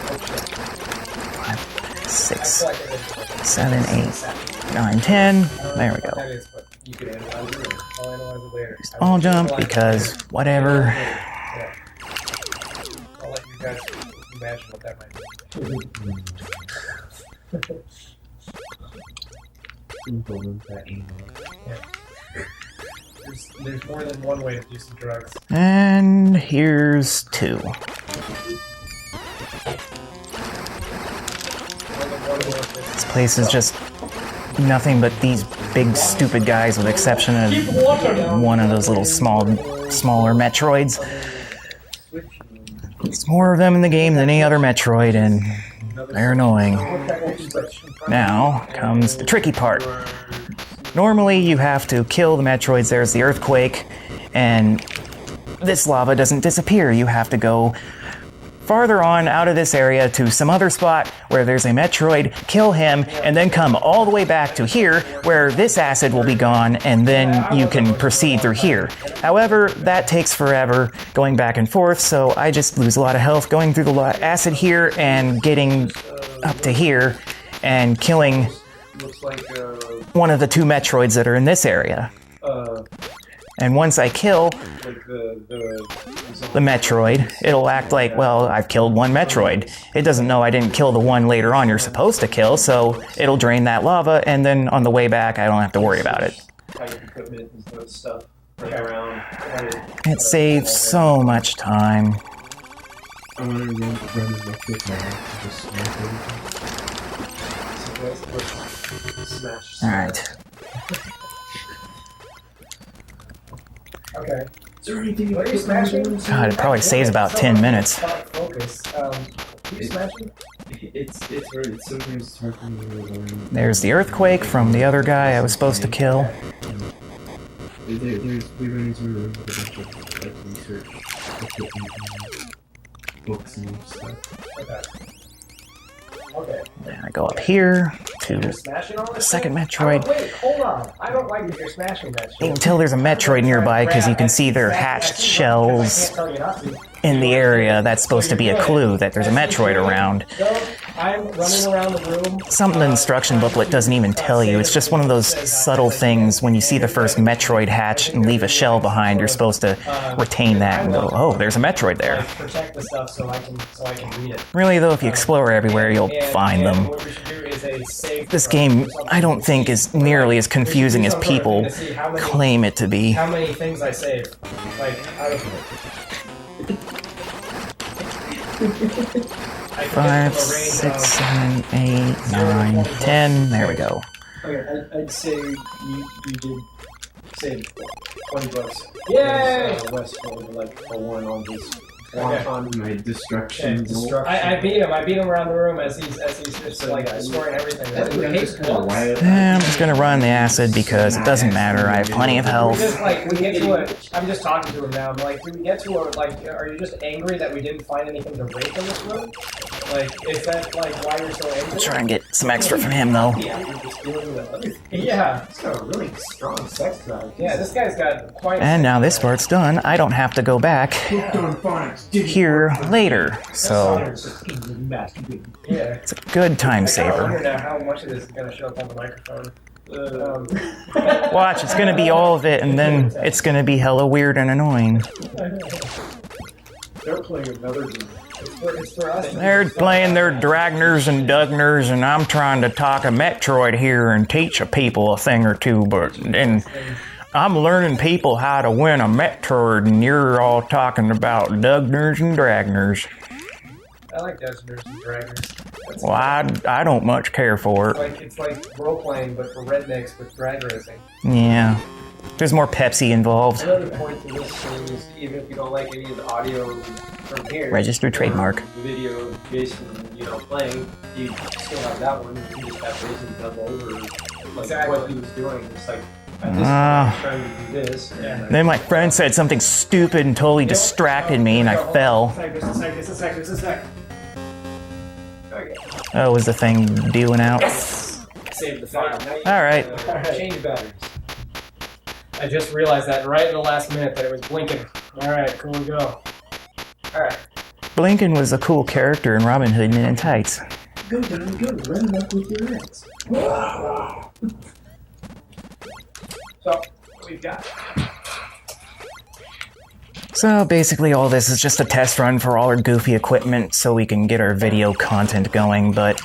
6, I feel like 7, 8, 9, 10. There we go. That is, but you could analyze it. I'll analyze it later. I'll jump because whatever. Yeah. I'll let you guys imagine what that might be. There's more than one way to do some drugs. And here's 2. More than one way. This place is just nothing but these big stupid guys with the exception of one of those little smaller Metroids. There's more of them in the game than any other Metroid, and they're annoying. Now comes the tricky part. Normally you have to kill the Metroids, there's the earthquake, and this lava doesn't disappear. You have to go farther on out of this area to some other spot where there's a Metroid, kill him, and then come all the way back to here where this acid will be gone, and then you can proceed through here. However, that takes forever going back and forth, so I just lose a lot of health going through the acid here and getting up to here and killing one of the 2 Metroids that are in this area. And once I kill the Metroid, it'll act like, well, I've killed 1 Metroid. It doesn't know I didn't kill the one later on you're supposed to kill, so it'll drain that lava, and then on the way back, I don't have to worry about it. It saves so much time. Alright. Okay. Is there anything What are you smashing? God, it probably saves about 10 minutes. Focus. Are you smashing? It's hard. It's sometimes hard for me to remember. There's the earthquake from the other guy I was supposed to kill. We run into a room with a bunch of like research equipment and books and stuff. Okay. Then I go up here to You're smashing all the this second shit? Metroid. Oh, wait, hold on. I don't like that you're smashing that shit. Until there's a Metroid nearby, because you can see their hatched shells in the area. That's supposed to be a clue that there's a Metroid around. I'm running around the room. Something the instruction booklet doesn't even tell you. It's just one of those subtle things. When you see the first Metroid hatch and leave a shell behind, you're supposed to retain that and go, oh, there's a Metroid there. Protect the stuff so I can read it. Really, though, if you explore everywhere, you'll find them. What we should do is a safe This game, I don't think, is nearly as confusing as people claim it to be. How many things I saved? Like, out of 5, 6, 7, 8, 9, 10. There we go. Okay, I'd say you did save $20. Yay! West for like a one on his Okay. on My destruction. I beat him. I beat him around the room as he's just like destroying everything. I'm just gonna run the acid because it doesn't matter. I have plenty of health. We get to a. I'm just talking to him now. I'm like, do we get to a like? Are you just angry that we didn't find anything to rape in this room? Like, is that like why you're so angry? I'll try and get some extra from him though. Yeah, He's got a really strong sex drive. yeah. This guy's got quite. And now this part's done. I don't have to go back here later. So Yeah. it's a good time I saver. wonder now how much of this is gonna show up on the microphone. Watch, it's gonna be all of it, and then it's gonna be hella weird and annoying. They're playing another game. It's for us. They're playing their Dragners and Dugners, and I'm trying to talk a Metroid here and teach a people a thing or two, and I'm learning people how to win a Metroid, and you're all talking about Dugners and Dragners. I like Dungeons and Dragons. Well, I don't much care for it. It's like role playing, but for rednecks with drag racing. Yeah. There's more Pepsi involved. Another point to this thing is even if you don't like any of the audio from here, Registered trademark. The video of Jason, playing, you still have that one. You just have Jason double over Exactly. what he was doing. It's like at this point, I'm trying to do this. Yeah. Then my friend said something stupid and totally distracted me, and I fell. Just a sec. Okay. Oh, was the thing dealing out? Save the file. Alright. Change batteries. I just realized that right at the last minute that it was blinking. Alright, cool, go. Alright. Blinken was a cool character in Robin Hood Men in Tights. Go, Donnie, go. Run him up with your axe. So, what we've got. So basically all this is just a test run for all our goofy equipment so we can get our video content going, but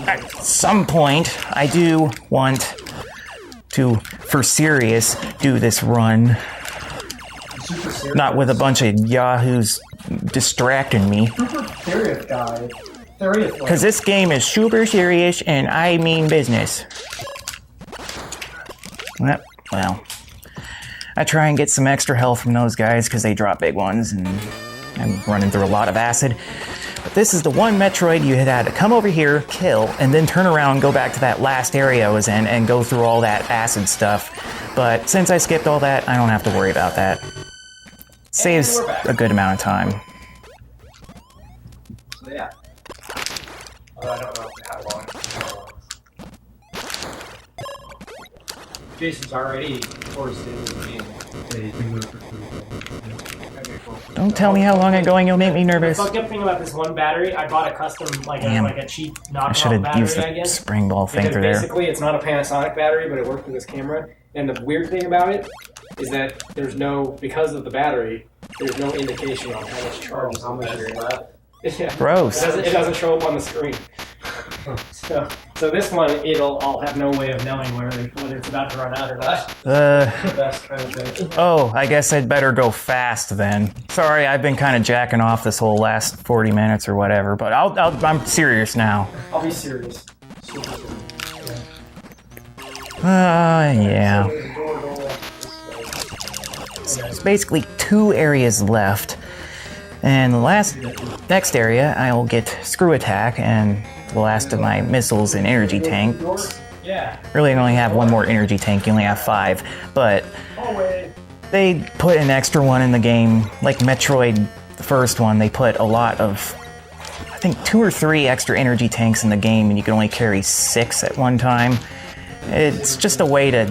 at some point I do want to, for serious, do this run. Not with a bunch of yahoos distracting me. Serious guy. Because this game is super serious and I mean business. Well, I try and get some extra health from those guys because they drop big ones and I'm running through a lot of acid. But this is the one Metroid you had to come over here, kill, and then turn around, go back to that last area I was in and go through all that acid stuff. But since I skipped all that, I don't have to worry about that. Saves we're back. a good amount of time. So yeah. I don't know how long. Jason's already towards the end of the game. Yeah, you can go for 3. Okay, cool. Don't tell me how long I'm going, you'll make me nervous. The fucked up thing about this one battery, I bought a custom, Damn. like a cheap I knockoff should have battery, used I the guess. spring ball thing Because through there. basically, it's not a Panasonic battery, but it works with this camera. And the weird thing about it is that there's no, because of the battery, there's no indication on how much charge is How on the much battery. is left? Yeah. Gross. It doesn't show up on the screen. So this one, I'll have no way of knowing whether it's about to run out or not. The best kind of thing. Oh, I guess I'd better go fast then. Sorry, I've been kind of jacking off this whole last 40 minutes or whatever, but I'm serious now. I'll be serious. Super serious. Yeah. There's a door There's basically 2 areas left. And the next area, I'll get Screw Attack and the last of my missiles and energy tanks. Yeah. Really, I only have 1 more energy tank, you only have 5. But Always. they put an extra one in the game, like Metroid, the first one, they put a lot of, I think 2 or 3 extra energy tanks in the game, and you can only carry 6 at one time. It's just a way to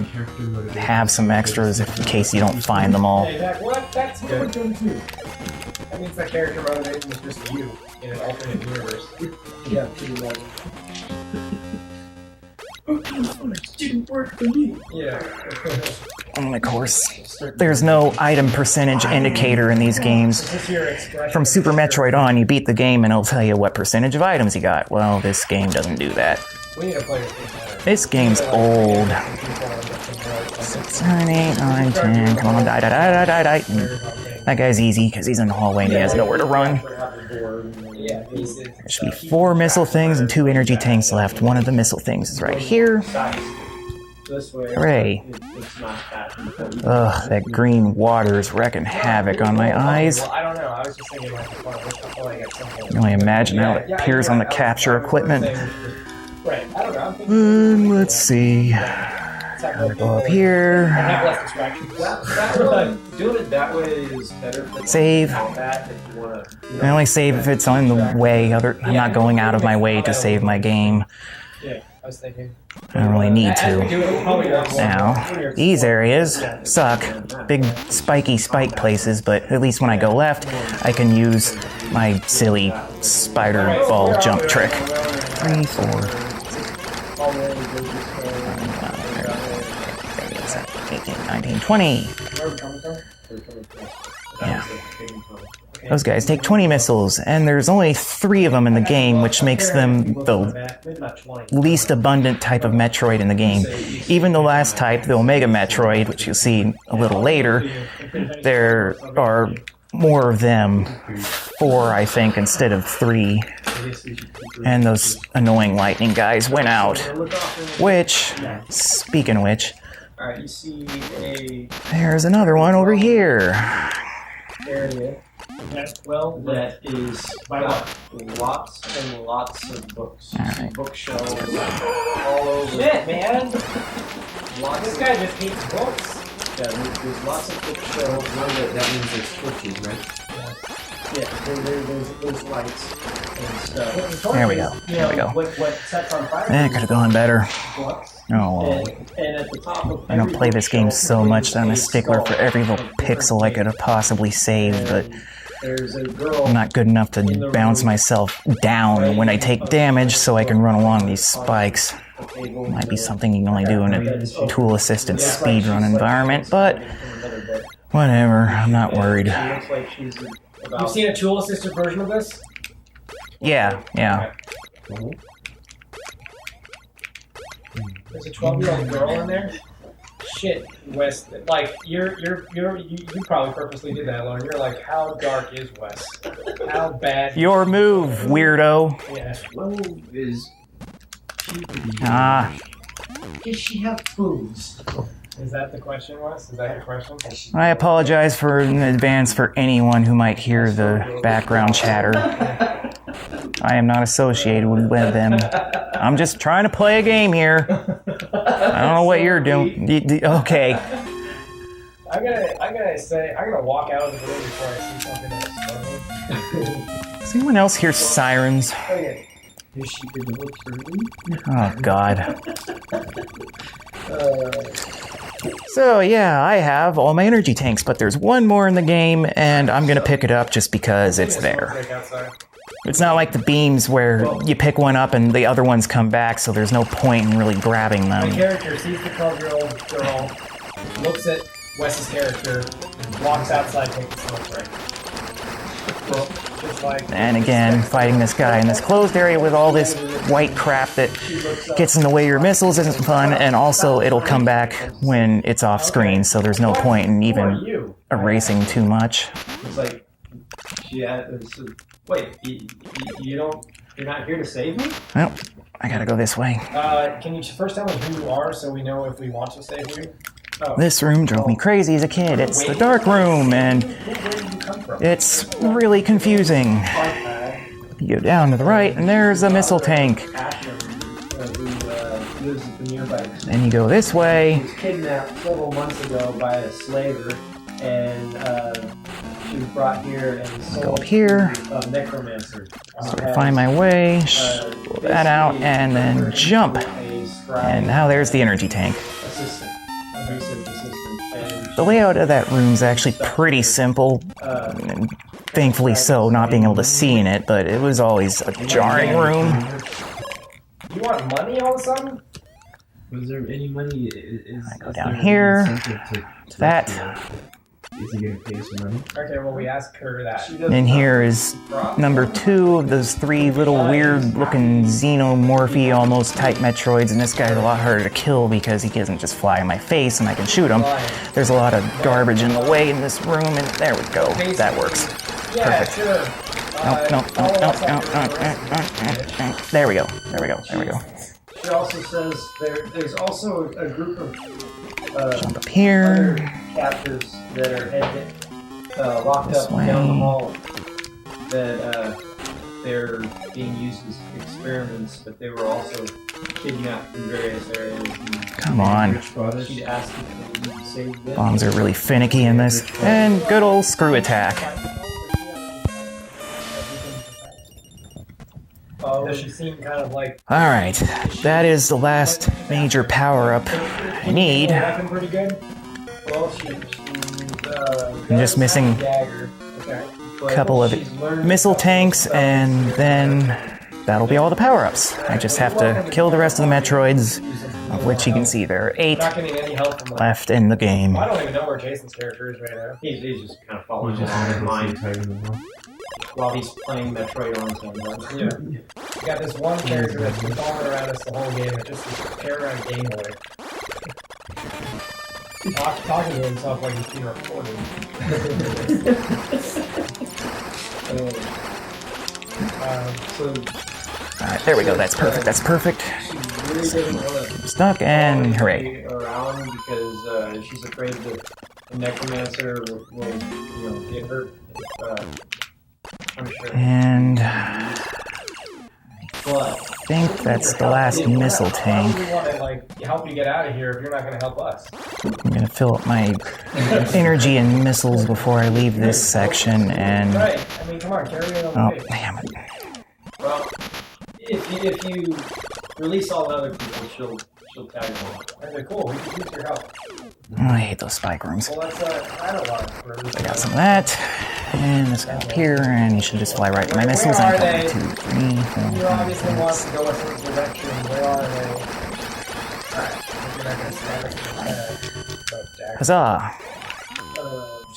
have some extras in case you don't find them all. Hey, what? That's good. That means that character motivation is just you in an alternate universe. Yeah, pretty much. Didn't work for me. Yeah. And of course, there's no item percentage indicator in these games. Is this your expression? From Super Metroid on, you beat the game and it'll tell you what percentage of items you got. Well, this game doesn't do that. We need to play this game better. This game's old. 7, 8, 9, 10. Come on, die. That guy's easy because he's in the hallway and he has nowhere to run. Yeah, pieces. There should be 4 missile things and 2 energy tanks left. One of the missile things is right here. This way. Hooray. It's not that. Ugh, that green water is wrecking havoc on my eyes. Well, I don't know. I was just thinking like, I feel like at some point. I can only imagine how it appears on the capture equipment. Right. I don't know. I'm thinking. Let's see. Gotta go up here. Have less distractions. Doing it that way is better for Save. combat if you want to. I only save if it's on the way. I'm not going out of my way to save my game. Yeah, I was thinking. I don't really need to. Now, these areas suck. Big spiky spike places, but at least when I go left, I can use my silly spider ball jump trick. 3, 4, 18, 19, 20. Yeah. Those guys take 20 missiles, and there's only 3 of them in the game, which makes them the least abundant type of Metroid in the game. Even the last type, the Omega Metroid, which you'll see a little later, there are more of them. 4, I think, instead of 3. And those annoying lightning guys went out. Which, speaking of which, Alright, you see a there's another one over here. area that is got lots and lots of books. Alright. Bookshelves all over. Shit, man. Lots This guy just hates books. Yeah, there's lots of bookshelves. That means there's switches, right? Yeah, there's lights and stuff. There we go. You There we know, go. what sets on fire? That could have gone better. Books. Oh, well. And at the top of I don't every play this game bookshelf so much that I'm a is stickler for skull. every little pixel I could have possibly saved, but There's a girl. I'm not good enough to bounce myself down when I take damage so I can run along these spikes. Might be something you can only do in a tool-assisted speedrun environment, but whatever, I'm not worried. She looks like she's about You've seen a tool-assisted version of this? Yeah. There's a 12-year-old girl in there. Shit, Wes. Like you probably purposely did that, Lauren. You're like, how dark is Wes? How bad? Your move, weirdo. Yeah. 12 is puberty. Ah, Does she have boobs? Is that the question, Wes? Is that your question? I apologize in advance for anyone who might hear the background chatter. I am not associated with them. I'm just trying to play a game here. I don't know what you're doing. Okay. I'm gonna walk out of the room before I see something else. Does anyone else hear sirens? Okay. Is she developed early? Oh, God. So, yeah, I have all my energy tanks, but there's one more in the game, and I'm gonna pick it up just because it's there. It's not like the beams where you pick one up and the other ones come back, so there's no point in really grabbing My them. character sees the 12-year-old girl, looks at Wes's character, walks outside, takes a smoke break. Well, just like And again, fighting this guy in this closed area with all this white crap that gets in the way of your missiles isn't fun, and also it'll come back when it's off screen, so there's no point in even erasing too much. It's like, wait, you're not here to save me? Well, I gotta go this way. Can you first tell me who you are so we know if we want to save you? Oh. This room drove me crazy as a kid. It's the dark room, and Where did you come from? it's really confusing. You go down to the right, and there's a missile tank. Ashton, who lives at the nearby. Then you go this He way. was kidnapped several months ago by a slaver, and she was brought here and sold Go up here. to a necromancer. Find my way, pull that out, and then jump. And now there's the energy tank. Assistant, a research assistant, and The layout of that room's actually pretty simple. And thankfully so, not being able to see in it, but it was always a jarring room. You want money all of a sudden? Was there any money? I go down here, to that. Is he gonna pay us some money? Okay, well, we asked her that. And here is number 2 of those 3 little weird-looking xenomorphy almost type Metroids, and this guy's a lot harder to kill because he doesn't just fly in my face and I can shoot him. There's a lot of garbage in the way in this room, and there we go. That works. Yeah, Perfect. sure. No. There we go. she also says there's also a group of Jump up here. other captives that are headed locked This up way. down the hall that they're being used as experiments, but they were also kidnapped in various areas. Come on. Rich fathers. She'd asked if you could save them. Bombs are really finicky in this. And good old screw attack. Does she seem kind of like Alright, that is the last major power-up I need. weapon pretty good? Well, she's I'm just missing Dagger. Okay. a couple of missile tanks, and then that'll be all the power-ups. I just have to kill the rest of the Metroids, of which you can see there are 8 Not getting any help from left in the game. I don't even know where Jason's character is right now. He's just kind of following Just along in mind mind. while he's playing Metroid on his own. Yeah. You got this one character that's been following around us the whole game. It just is carrying around Game Boy. Talking to himself like he's being recorded. So Alright, there we go. That's perfect. she really doesn't want to Stuck, and hooray. around because she's afraid that the necromancer will get hurt. I'm sure. And I But think that's the last missile Why tank. would we want to help you get out of here if you're not going to help us? I'm gonna fill up my energy and missiles before I leave this section, and... Right. I mean, come on, carry it on the Oh, way. damn it. well, if you release all the other people, she'll tag along. Okay, cool. We can use your help. Oh, I hate those spike rooms. Well, let's I don't want to. I got some of that, and let's go up here, and you should just fly right to my missiles. Where are And they? 1, 2, 3, 4, You 5, obviously want 6. to go a certain direction. Where are they? Alright, you're not going to stand it. Huzzah!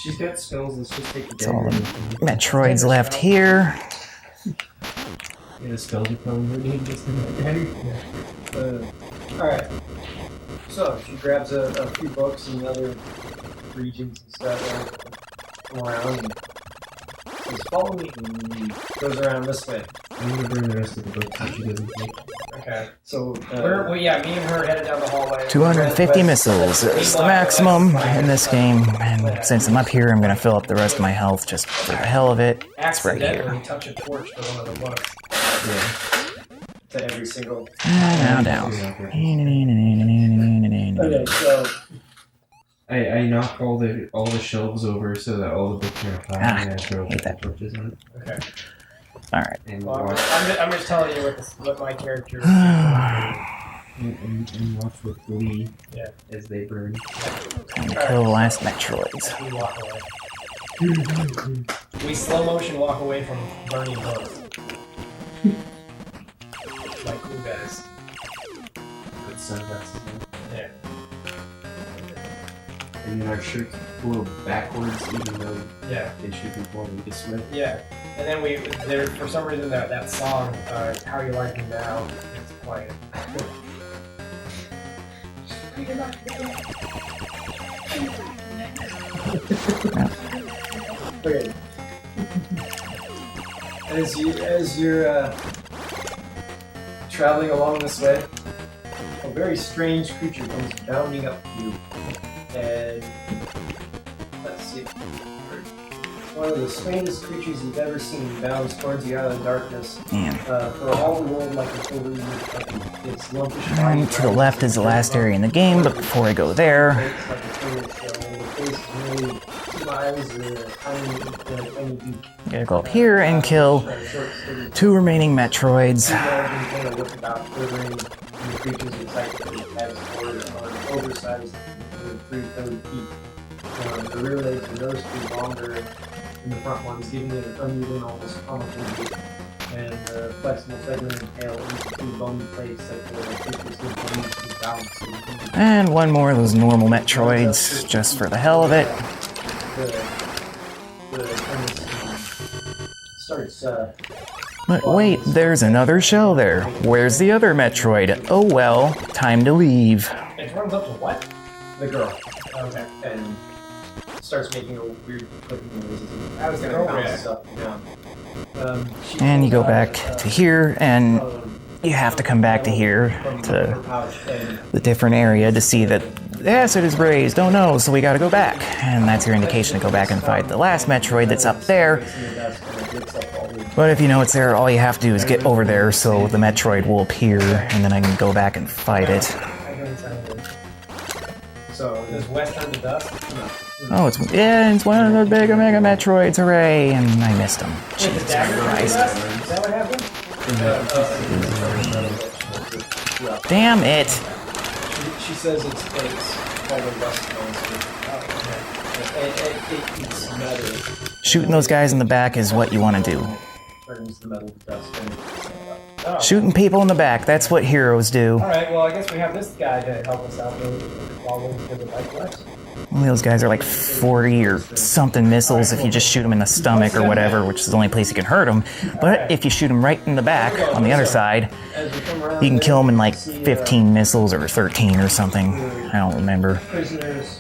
She's got spells. Let's just take the That's all the dagger. Metroids left here. Yeah, spells are probably needed just in that dagger. Alright. So she grabs a few books and other regions and stuff come around and says, follow me, and goes around this way. I'm gonna bring the rest of the books that she doesn't take. Okay. So Me and her headed down the hallway. 250 missiles is the maximum in this game, and since I'm up here, I'm gonna fill up the rest of my health just for the hell of it. It's right Accidentally here. touch a torch to one of the books. Yeah. to every single. And now down. Okay, so I knock all the shelves over so that all the books are flat and I throw hate that. torches on it. Okay. Alright. And Well, watch, I'm just telling you what my character. and watch with glee Yeah. as they burn. Time to kill the last Metroids. We walk away. We slow motion walk away from burning books. Like cool guys. With sunglasses on. Yeah. And then our shirts blow backwards even though Yeah. they should be blowing this way. Yeah. And then there for some reason that song, How You Like Me Now, is playing. Okay. As you're traveling along this way, a very strange creature comes bounding up to you, and let's see. One of the strangest creatures you've ever seen bounds towards you out of the darkness. Damn. For all the world like an overused, it's lumpish body. And to the left is the last area in the game, but before I go there, It's like a turtle shell. The face is really 2 eyes and a tiny beak. I gotta go up here and kill 2 remaining Metroids. Kind of look about quivering, and the creature's excited as for an oversized 3-toed feet. The rear legs are noticeably longer than the front ones, giving it an uneven, almost comical gait. And the flexible segment and tail into 2 bony plates that the creature's been believed to balance. And one more of those normal Metroids, just for the hell of it. The starts But wait, there's another shell there. Where's the other Metroid? Oh well, time to leave. it runs up to what? The girl. Okay. And starts making a weird clicking noises. I was gonna bounce up and down. And you go back to here, and you have to come back to here, to the different area, to see that the acid is raised. Oh no, so we gotta go back. And that's your indication to go back and fight the last Metroid that's up there. But if you know it's there, all you have to do is get over there so the Metroid will appear, and then I can go back and fight it. So does West turn to dust? No. Oh, it's one of the big Mega Metroids, hooray! And I missed him. Jesus Christ. Is that what happened? Damn it! She says it's called a rust monster. It eats metal. Shooting those guys in the back is what you want to do. Turns the metal to dust. Shooting people in the back, that's what heroes do. Alright, well, I guess we have this guy to help us out while waiting for the bike left. Well, those guys are like 40 or something missiles if you just shoot them in the stomach or whatever, which is the only place you can hurt them. But if you shoot them right in the back, on the other side, you can kill them in like 15 missiles or 13 or something. I don't remember. Prisoners.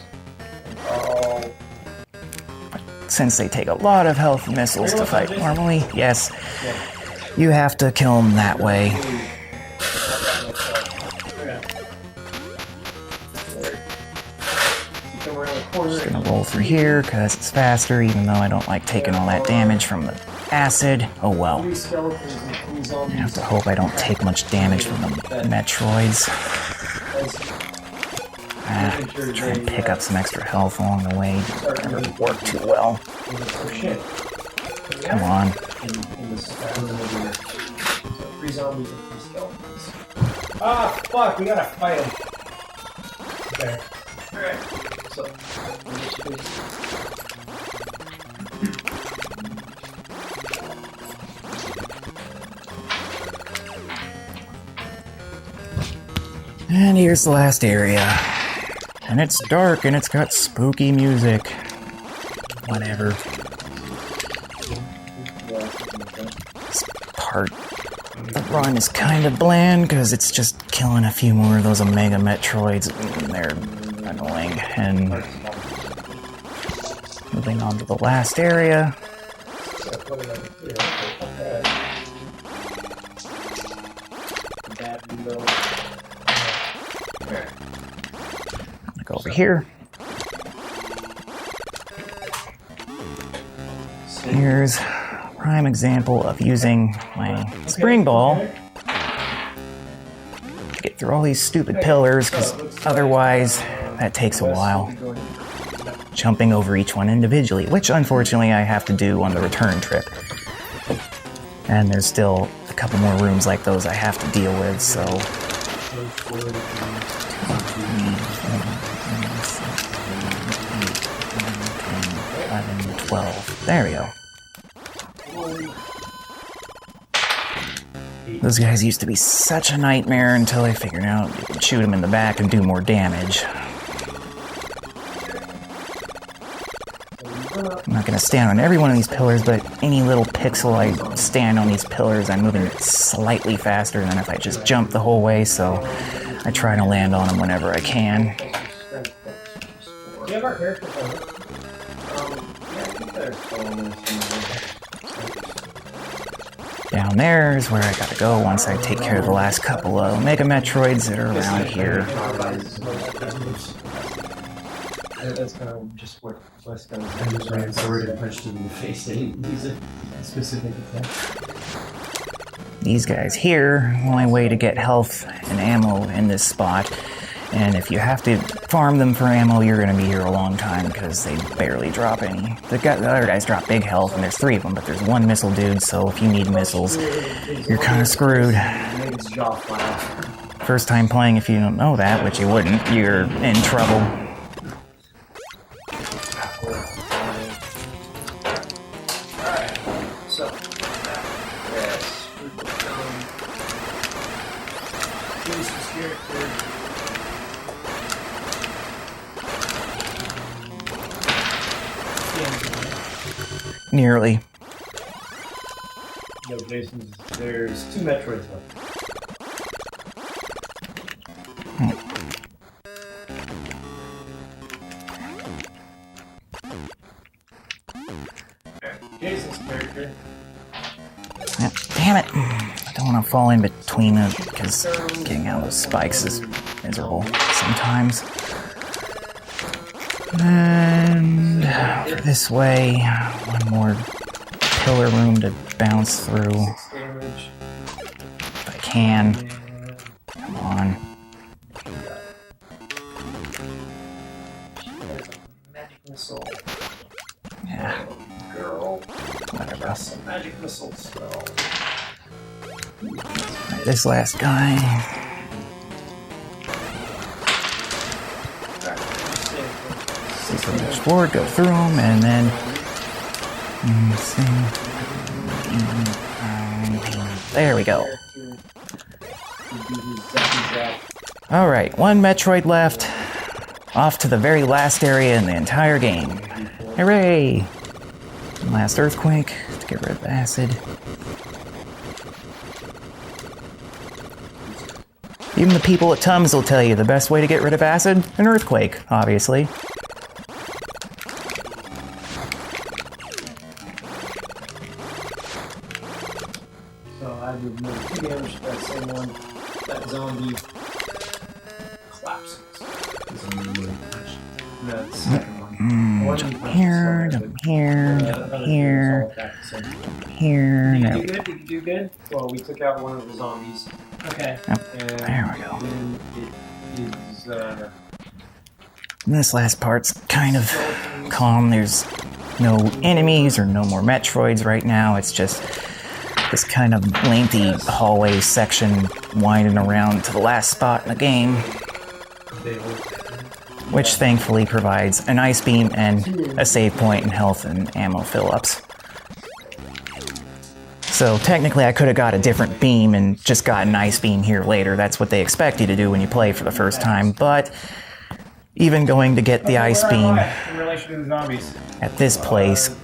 Since they take a lot of health missiles to fight normally, yes, you have to kill them that way. Just gonna roll through here because it's faster, even though I don't like taking all that damage from the acid. Oh well. I have to hope I don't take much damage from the Metroids. Try and pick up some extra health along the way. Didn't really work too well. Come on. Ah, fuck, we gotta fight him. Okay. Alright. So, and here's the last area. And it's dark and it's got spooky music. Whatever. This part of the run is kind of bland because it's just killing a few more of those Omega Metroids. They're annoying. And moving on to the last area. Go over here. Here's a prime example of using my spring ball to get through all these stupid pillars, because otherwise that takes a while. Jumping over each one individually, which unfortunately I have to do on the return trip. And there's still a couple more rooms like those I have to deal with, so... 12. There we go. Those guys used to be such a nightmare until I figured out you can shoot them in the back and do more damage. I'm not going to stand on every one of these pillars, but any little pixel I stand on these pillars, I'm moving slightly faster than if I just jump the whole way, so I try to land on them whenever I can. Do you have our character photo? Yeah, I think there's Down there is where I gotta go once I take care of the last couple of Mega Metroids that are around here. That's kind of just what West does. I just ran forward and punched him in the face. I didn't use a specific attack. These guys here, only way to get health and ammo in this spot. And if you have to farm them for ammo, you're going to be here a long time because they barely drop any. The other guys drop big health, and there's 3 of them, but there's 1 missile dude, so if you need missiles, you're kind of screwed. First time playing, if you don't know that, which you wouldn't, you're in trouble. Alright, so, yes, choose this character. Nearly. No, Jason's, there's 2 Metroids left. Jason's character. Yeah, damn it! I don't want to fall in between them because getting out of those spikes is miserable sometimes. And for this way, 1 more pillar room to bounce through. If I can. Come on. Magic missile. Yeah. Girl. Whatever. Some magic missile spell. Right, this last guy. Push forward, go through them, and then there we go. Alright, 1 Metroid left. Off to the very last area in the entire game. Hooray! Last earthquake to get rid of acid. Even the people at Tums will tell you the best way to get rid of acid? An earthquake, obviously. So I did another 2 damage to that same one. That zombie collapses. No, it's the second one. Jump here, jump here, jump here, jump here. Did There you do good? Did you do good? Well, we took out one of the zombies. Okay. Yep, And there we go. then it is, This last part's kind of calm. There's no enemies or no more Metroids right now. It's just this kind of lengthy hallway section winding around to the last spot in the game, which thankfully provides an ice beam and a save point and health and ammo fill-ups. So technically I could have got a different beam and just got an ice beam here later. That's what they expect you to do when you play for the first time, but even going to get the ice beam In relation to the zombies. at this place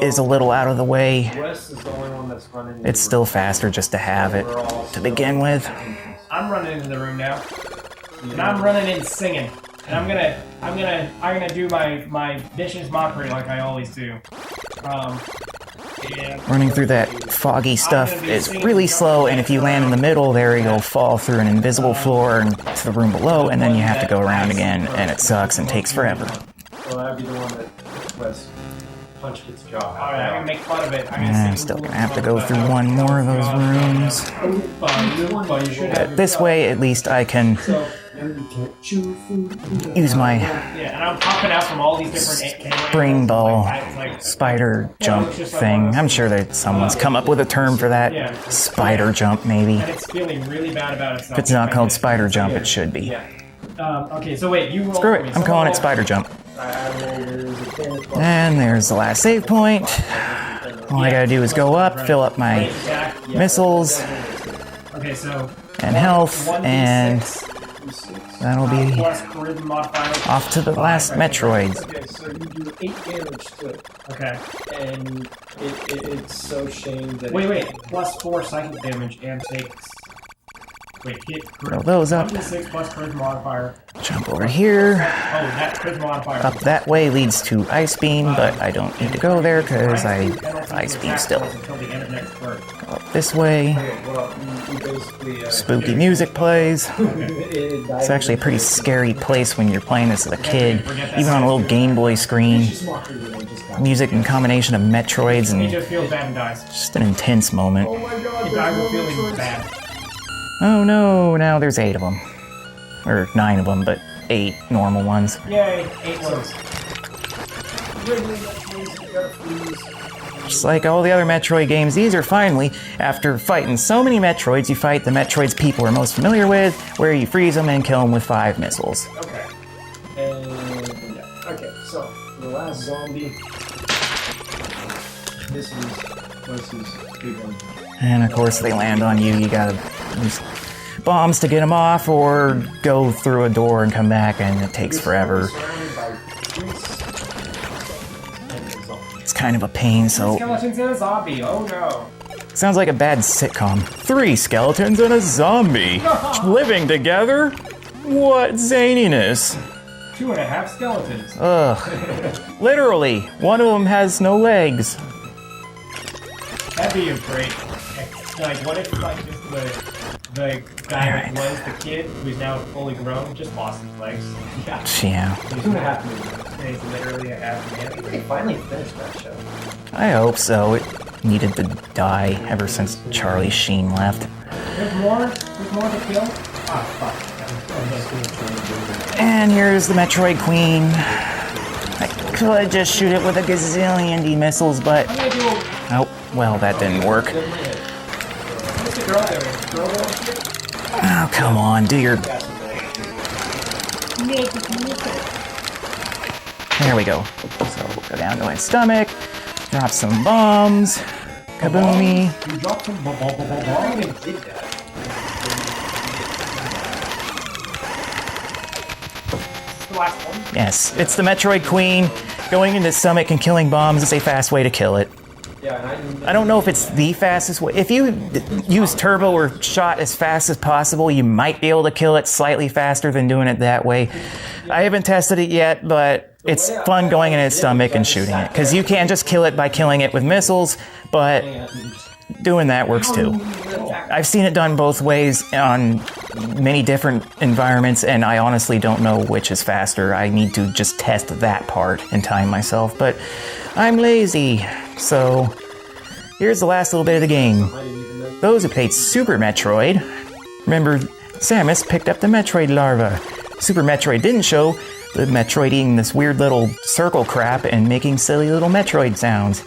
is a little out of the way. West is the only one that's running. It's still faster just to have it to begin with. I'm running into the room now, and I'm running in singing, and I'm gonna do my vicious mockery like I always do. Yeah. Running through that foggy stuff is really slow, and if you land in the middle there, you'll fall through an invisible floor and to the room below, and then you have to go around again, and it sucks and takes forever. Well, that'd be the one that West punched its jaw. Alright, I'm gonna make fun of it. I'm still gonna have to go through 1 more of those rooms. But this way, at least I can You can't chew food. use my Yeah, and I'm popping out from all these different spring ball like spider Yeah, jump it's just like thing. one of those I'm sure that someone's come up with a term for that. Yeah. Spider jump, maybe. and it's feeling really bad about itself. If it's not right called now. spider jump, it should be. Yeah. Okay, so wait, you roll. Screw for it, me. I'm Someone calling roll- it spider jump. I rolled a 10 plus. And there's the last save point. All I gotta do is go up, fill up my Right, Jack. Yeah. missiles Okay, so and health, 1d6, and that'll be plus charisma modifier. off to the last Metroids. Okay, so you do 8 damage to it, Okay. and it's so shamed that. Wait. Plus 4 psychic damage and takes. Wait, hit. Throw those up. 1d6 plus charisma modifier. Jump over here. Oh, that charisma modifier. Up that way leads to Ice Beam, but I don't need to go there because I have Ice Beam still. Until the end of next turn. Up this way. Okay, well, you basically. Spooky music plays. It It's actually a pretty scary place when you're playing this as a kid, even on a little Game Boy screen. Music and combination of Metroids He and just feels bad and dies. just an intense moment. Oh my god, He dies with feeling bad. Oh no, now there's 8 of them. Or 9 of them, but 8 normal ones. Yay, 8 loads. Just like all the other Metroid games, these are finally, after fighting so many Metroids, you fight the Metroids people are most familiar with, where you freeze them and kill them with 5 missiles. Okay. And yeah. Okay, so the last zombie. This is big one. And of course, they land on you. You gotta use bombs to get them off, or go through a door and come back, and it takes forever. Surrounded by 3 and a zombie. It's kind of a pain, so Skeletons and a zombie, oh no. sounds like a bad sitcom. 3 skeletons and a zombie living together? What zaniness. 2.5 skeletons. Ugh. Literally, one of them has no legs. That'd be great. Like, what if, like, just the guy Alright. that was the kid, who's now fully grown, just lost his legs? Yeah. Yeah, 2.5 minutes. And he's literally a half man. They finally finished that show. I hope so. It needed to die ever since Charlie Sheen left. There's more? There's more to kill? Ah, fuck. And here's the Metroid Queen. I could just shoot it with a gazillion D missiles, but I'm gonna do a... oh, well, that didn't work. What's the girl there? Girl there? Oh, come on, do your. There we go. So we'll go down to my stomach, drop some bombs, kaboomy. You dropped some bomb. They did that. The last one. Yes, it's the Metroid Queen. Going into the stomach and killing bombs is a fast way to kill it. Yeah, and I don't know if it's the fastest way. If you use turbo or shot as fast as possible, you might be able to kill it slightly faster than doing it that way. I haven't tested it yet, but it's fun going in its stomach and shooting it. Because you can just kill it by killing it with missiles, but doing that works too. I've seen it done both ways on many different environments, and I honestly don't know which is faster. I need to just test that part and time myself, but I'm lazy. So here's the last little bit of the game. Those who played Super Metroid, remember Samus picked up the Metroid larva. Super Metroid didn't show the Metroid eating this weird little circle crap and making silly little Metroid sounds.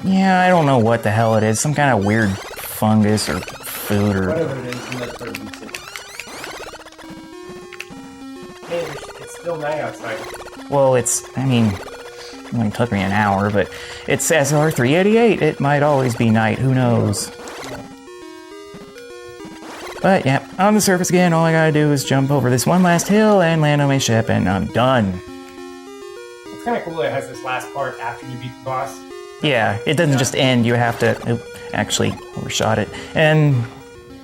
Yeah, I don't know what the hell it is. Some kind of weird fungus or food or... whatever it is, and that's what it Hey, it's still night outside. Well, it only took me an hour, but it's SR388. It might always be night. Who knows? But yeah, on the surface again, all I gotta do is jump over this one last hill and land on my ship, and I'm done. It's kind of cool that it has this last part after you beat the boss. Yeah, it doesn't just end. You have to... Oop, actually, overshot it. And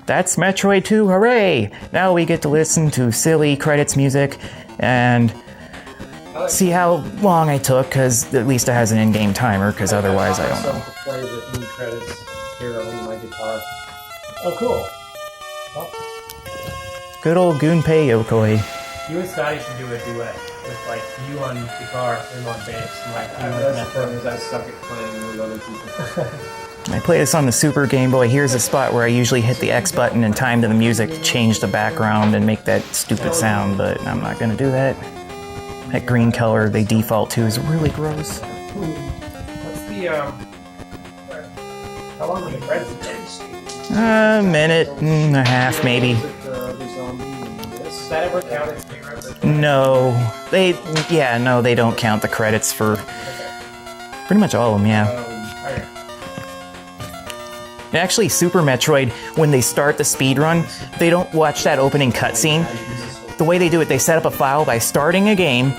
that's Metroid 2, hooray! Now we get to listen to silly credits music and see how long I took, because at least it has an in-game timer, because otherwise I don't know. To play the end credits here on my guitar. Oh, cool. Good old Gunpei Yokoi. You and Scotty should do a duet with, like, you on guitar and on bass. And, like, That's the thing, is I suck at playing with other people. I play this on the Super Game Boy. Here's a spot where I usually hit the X button in time to the music to change the background and make that stupid sound, but I'm not gonna do that. That green color they default to is really gross. What's the how long were the credits? A minute and a half, maybe. Does that ever count as speedruns? No, they don't count the credits for pretty much all of them. Yeah. Okay. Actually, Super Metroid, when they start the speedrun, they don't watch that opening cutscene. The way they do it, they set up a file by starting a game,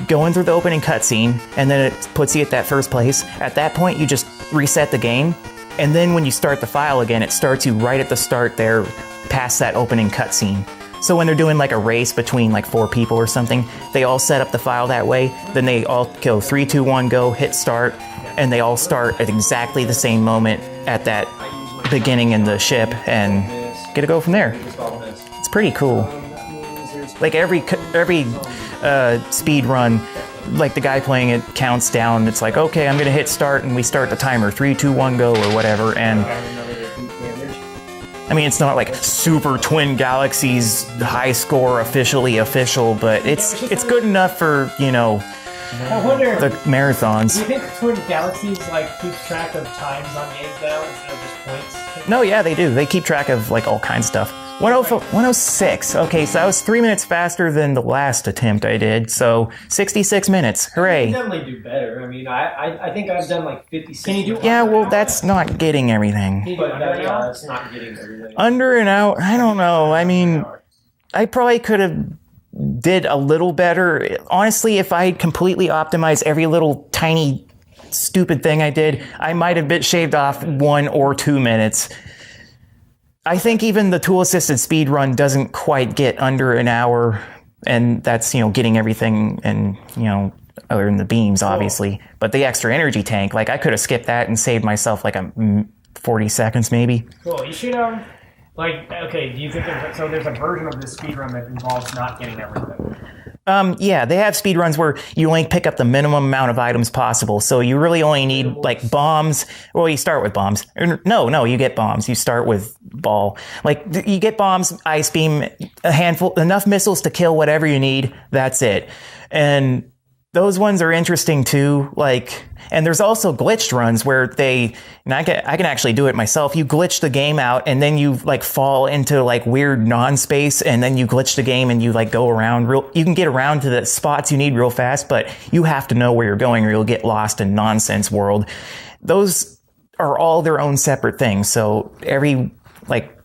going through the opening cutscene, and then it puts you at that first place. At that point, you just reset the game, and then when you start the file again, it starts you right at the start there, past that opening cutscene. So when they're doing like a race between like 4 people or something, they all set up the file that way, then they all go 3, 2, 1, go, hit start, and they all start at exactly the same moment at that beginning in the ship, and get to go from there. It's pretty cool. Like every speed run, like the guy playing it counts down. It's like, okay, I'm gonna hit start, and we start the timer, 3, 2, 1, go, or whatever. And I mean, it's not like Super Twin Galaxies high score official, but it's good enough for, you know, I wonder. the Do marathons. you think Twin Galaxies like keeps track of times on games now instead of just points? No, yeah, they do. They keep track of like all kinds of stuff. 106. Okay, so I was 3 minutes faster than the last attempt I did. So 66 minutes. You Hooray. definitely do better. I mean, I think I've done like 56. Can you do? Yeah, well, that's not getting everything. Can you do But under an hour? that's not getting everything. Under an hour, I don't know. I mean, I probably could have did a little better. Honestly, if I had completely optimized every little tiny stupid thing I did, I might have been shaved off 1 or 2 minutes. I think even the tool-assisted speed run doesn't quite get under an hour, and that's, you know, getting everything and, you know, other than the beams, obviously. But the extra energy tank, like, I could have skipped that and saved myself like 40 seconds, maybe. Cool. You should like, okay. Do you think there's a version of this speedrun that involves not getting everything? Yeah, they have speedruns where you only pick up the minimum amount of items possible. So you really only need like bombs. Well, you start with bombs. No, you get bombs. You start with ball. Like you get bombs, ice beam, a handful, enough missiles to kill whatever you need. That's it. And those ones are interesting too. Like, and there's also glitched runs where I can actually do it myself. You glitch the game out and then you like fall into like weird non-space, and then you glitch the game and you like go around you can get around to the spots you need real fast, but you have to know where you're going or you'll get lost in nonsense world. Those are all their own separate things. So every like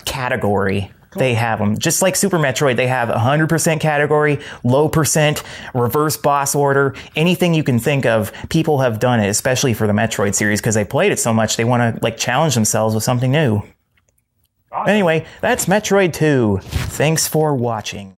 category, they have them. Just like Super Metroid, they have 100% category, low percent, reverse boss order, anything you can think of. People have done it, especially for the Metroid series, because they played it so much, they want to like challenge themselves with something new. Awesome. Anyway, that's Metroid 2. Thanks for watching.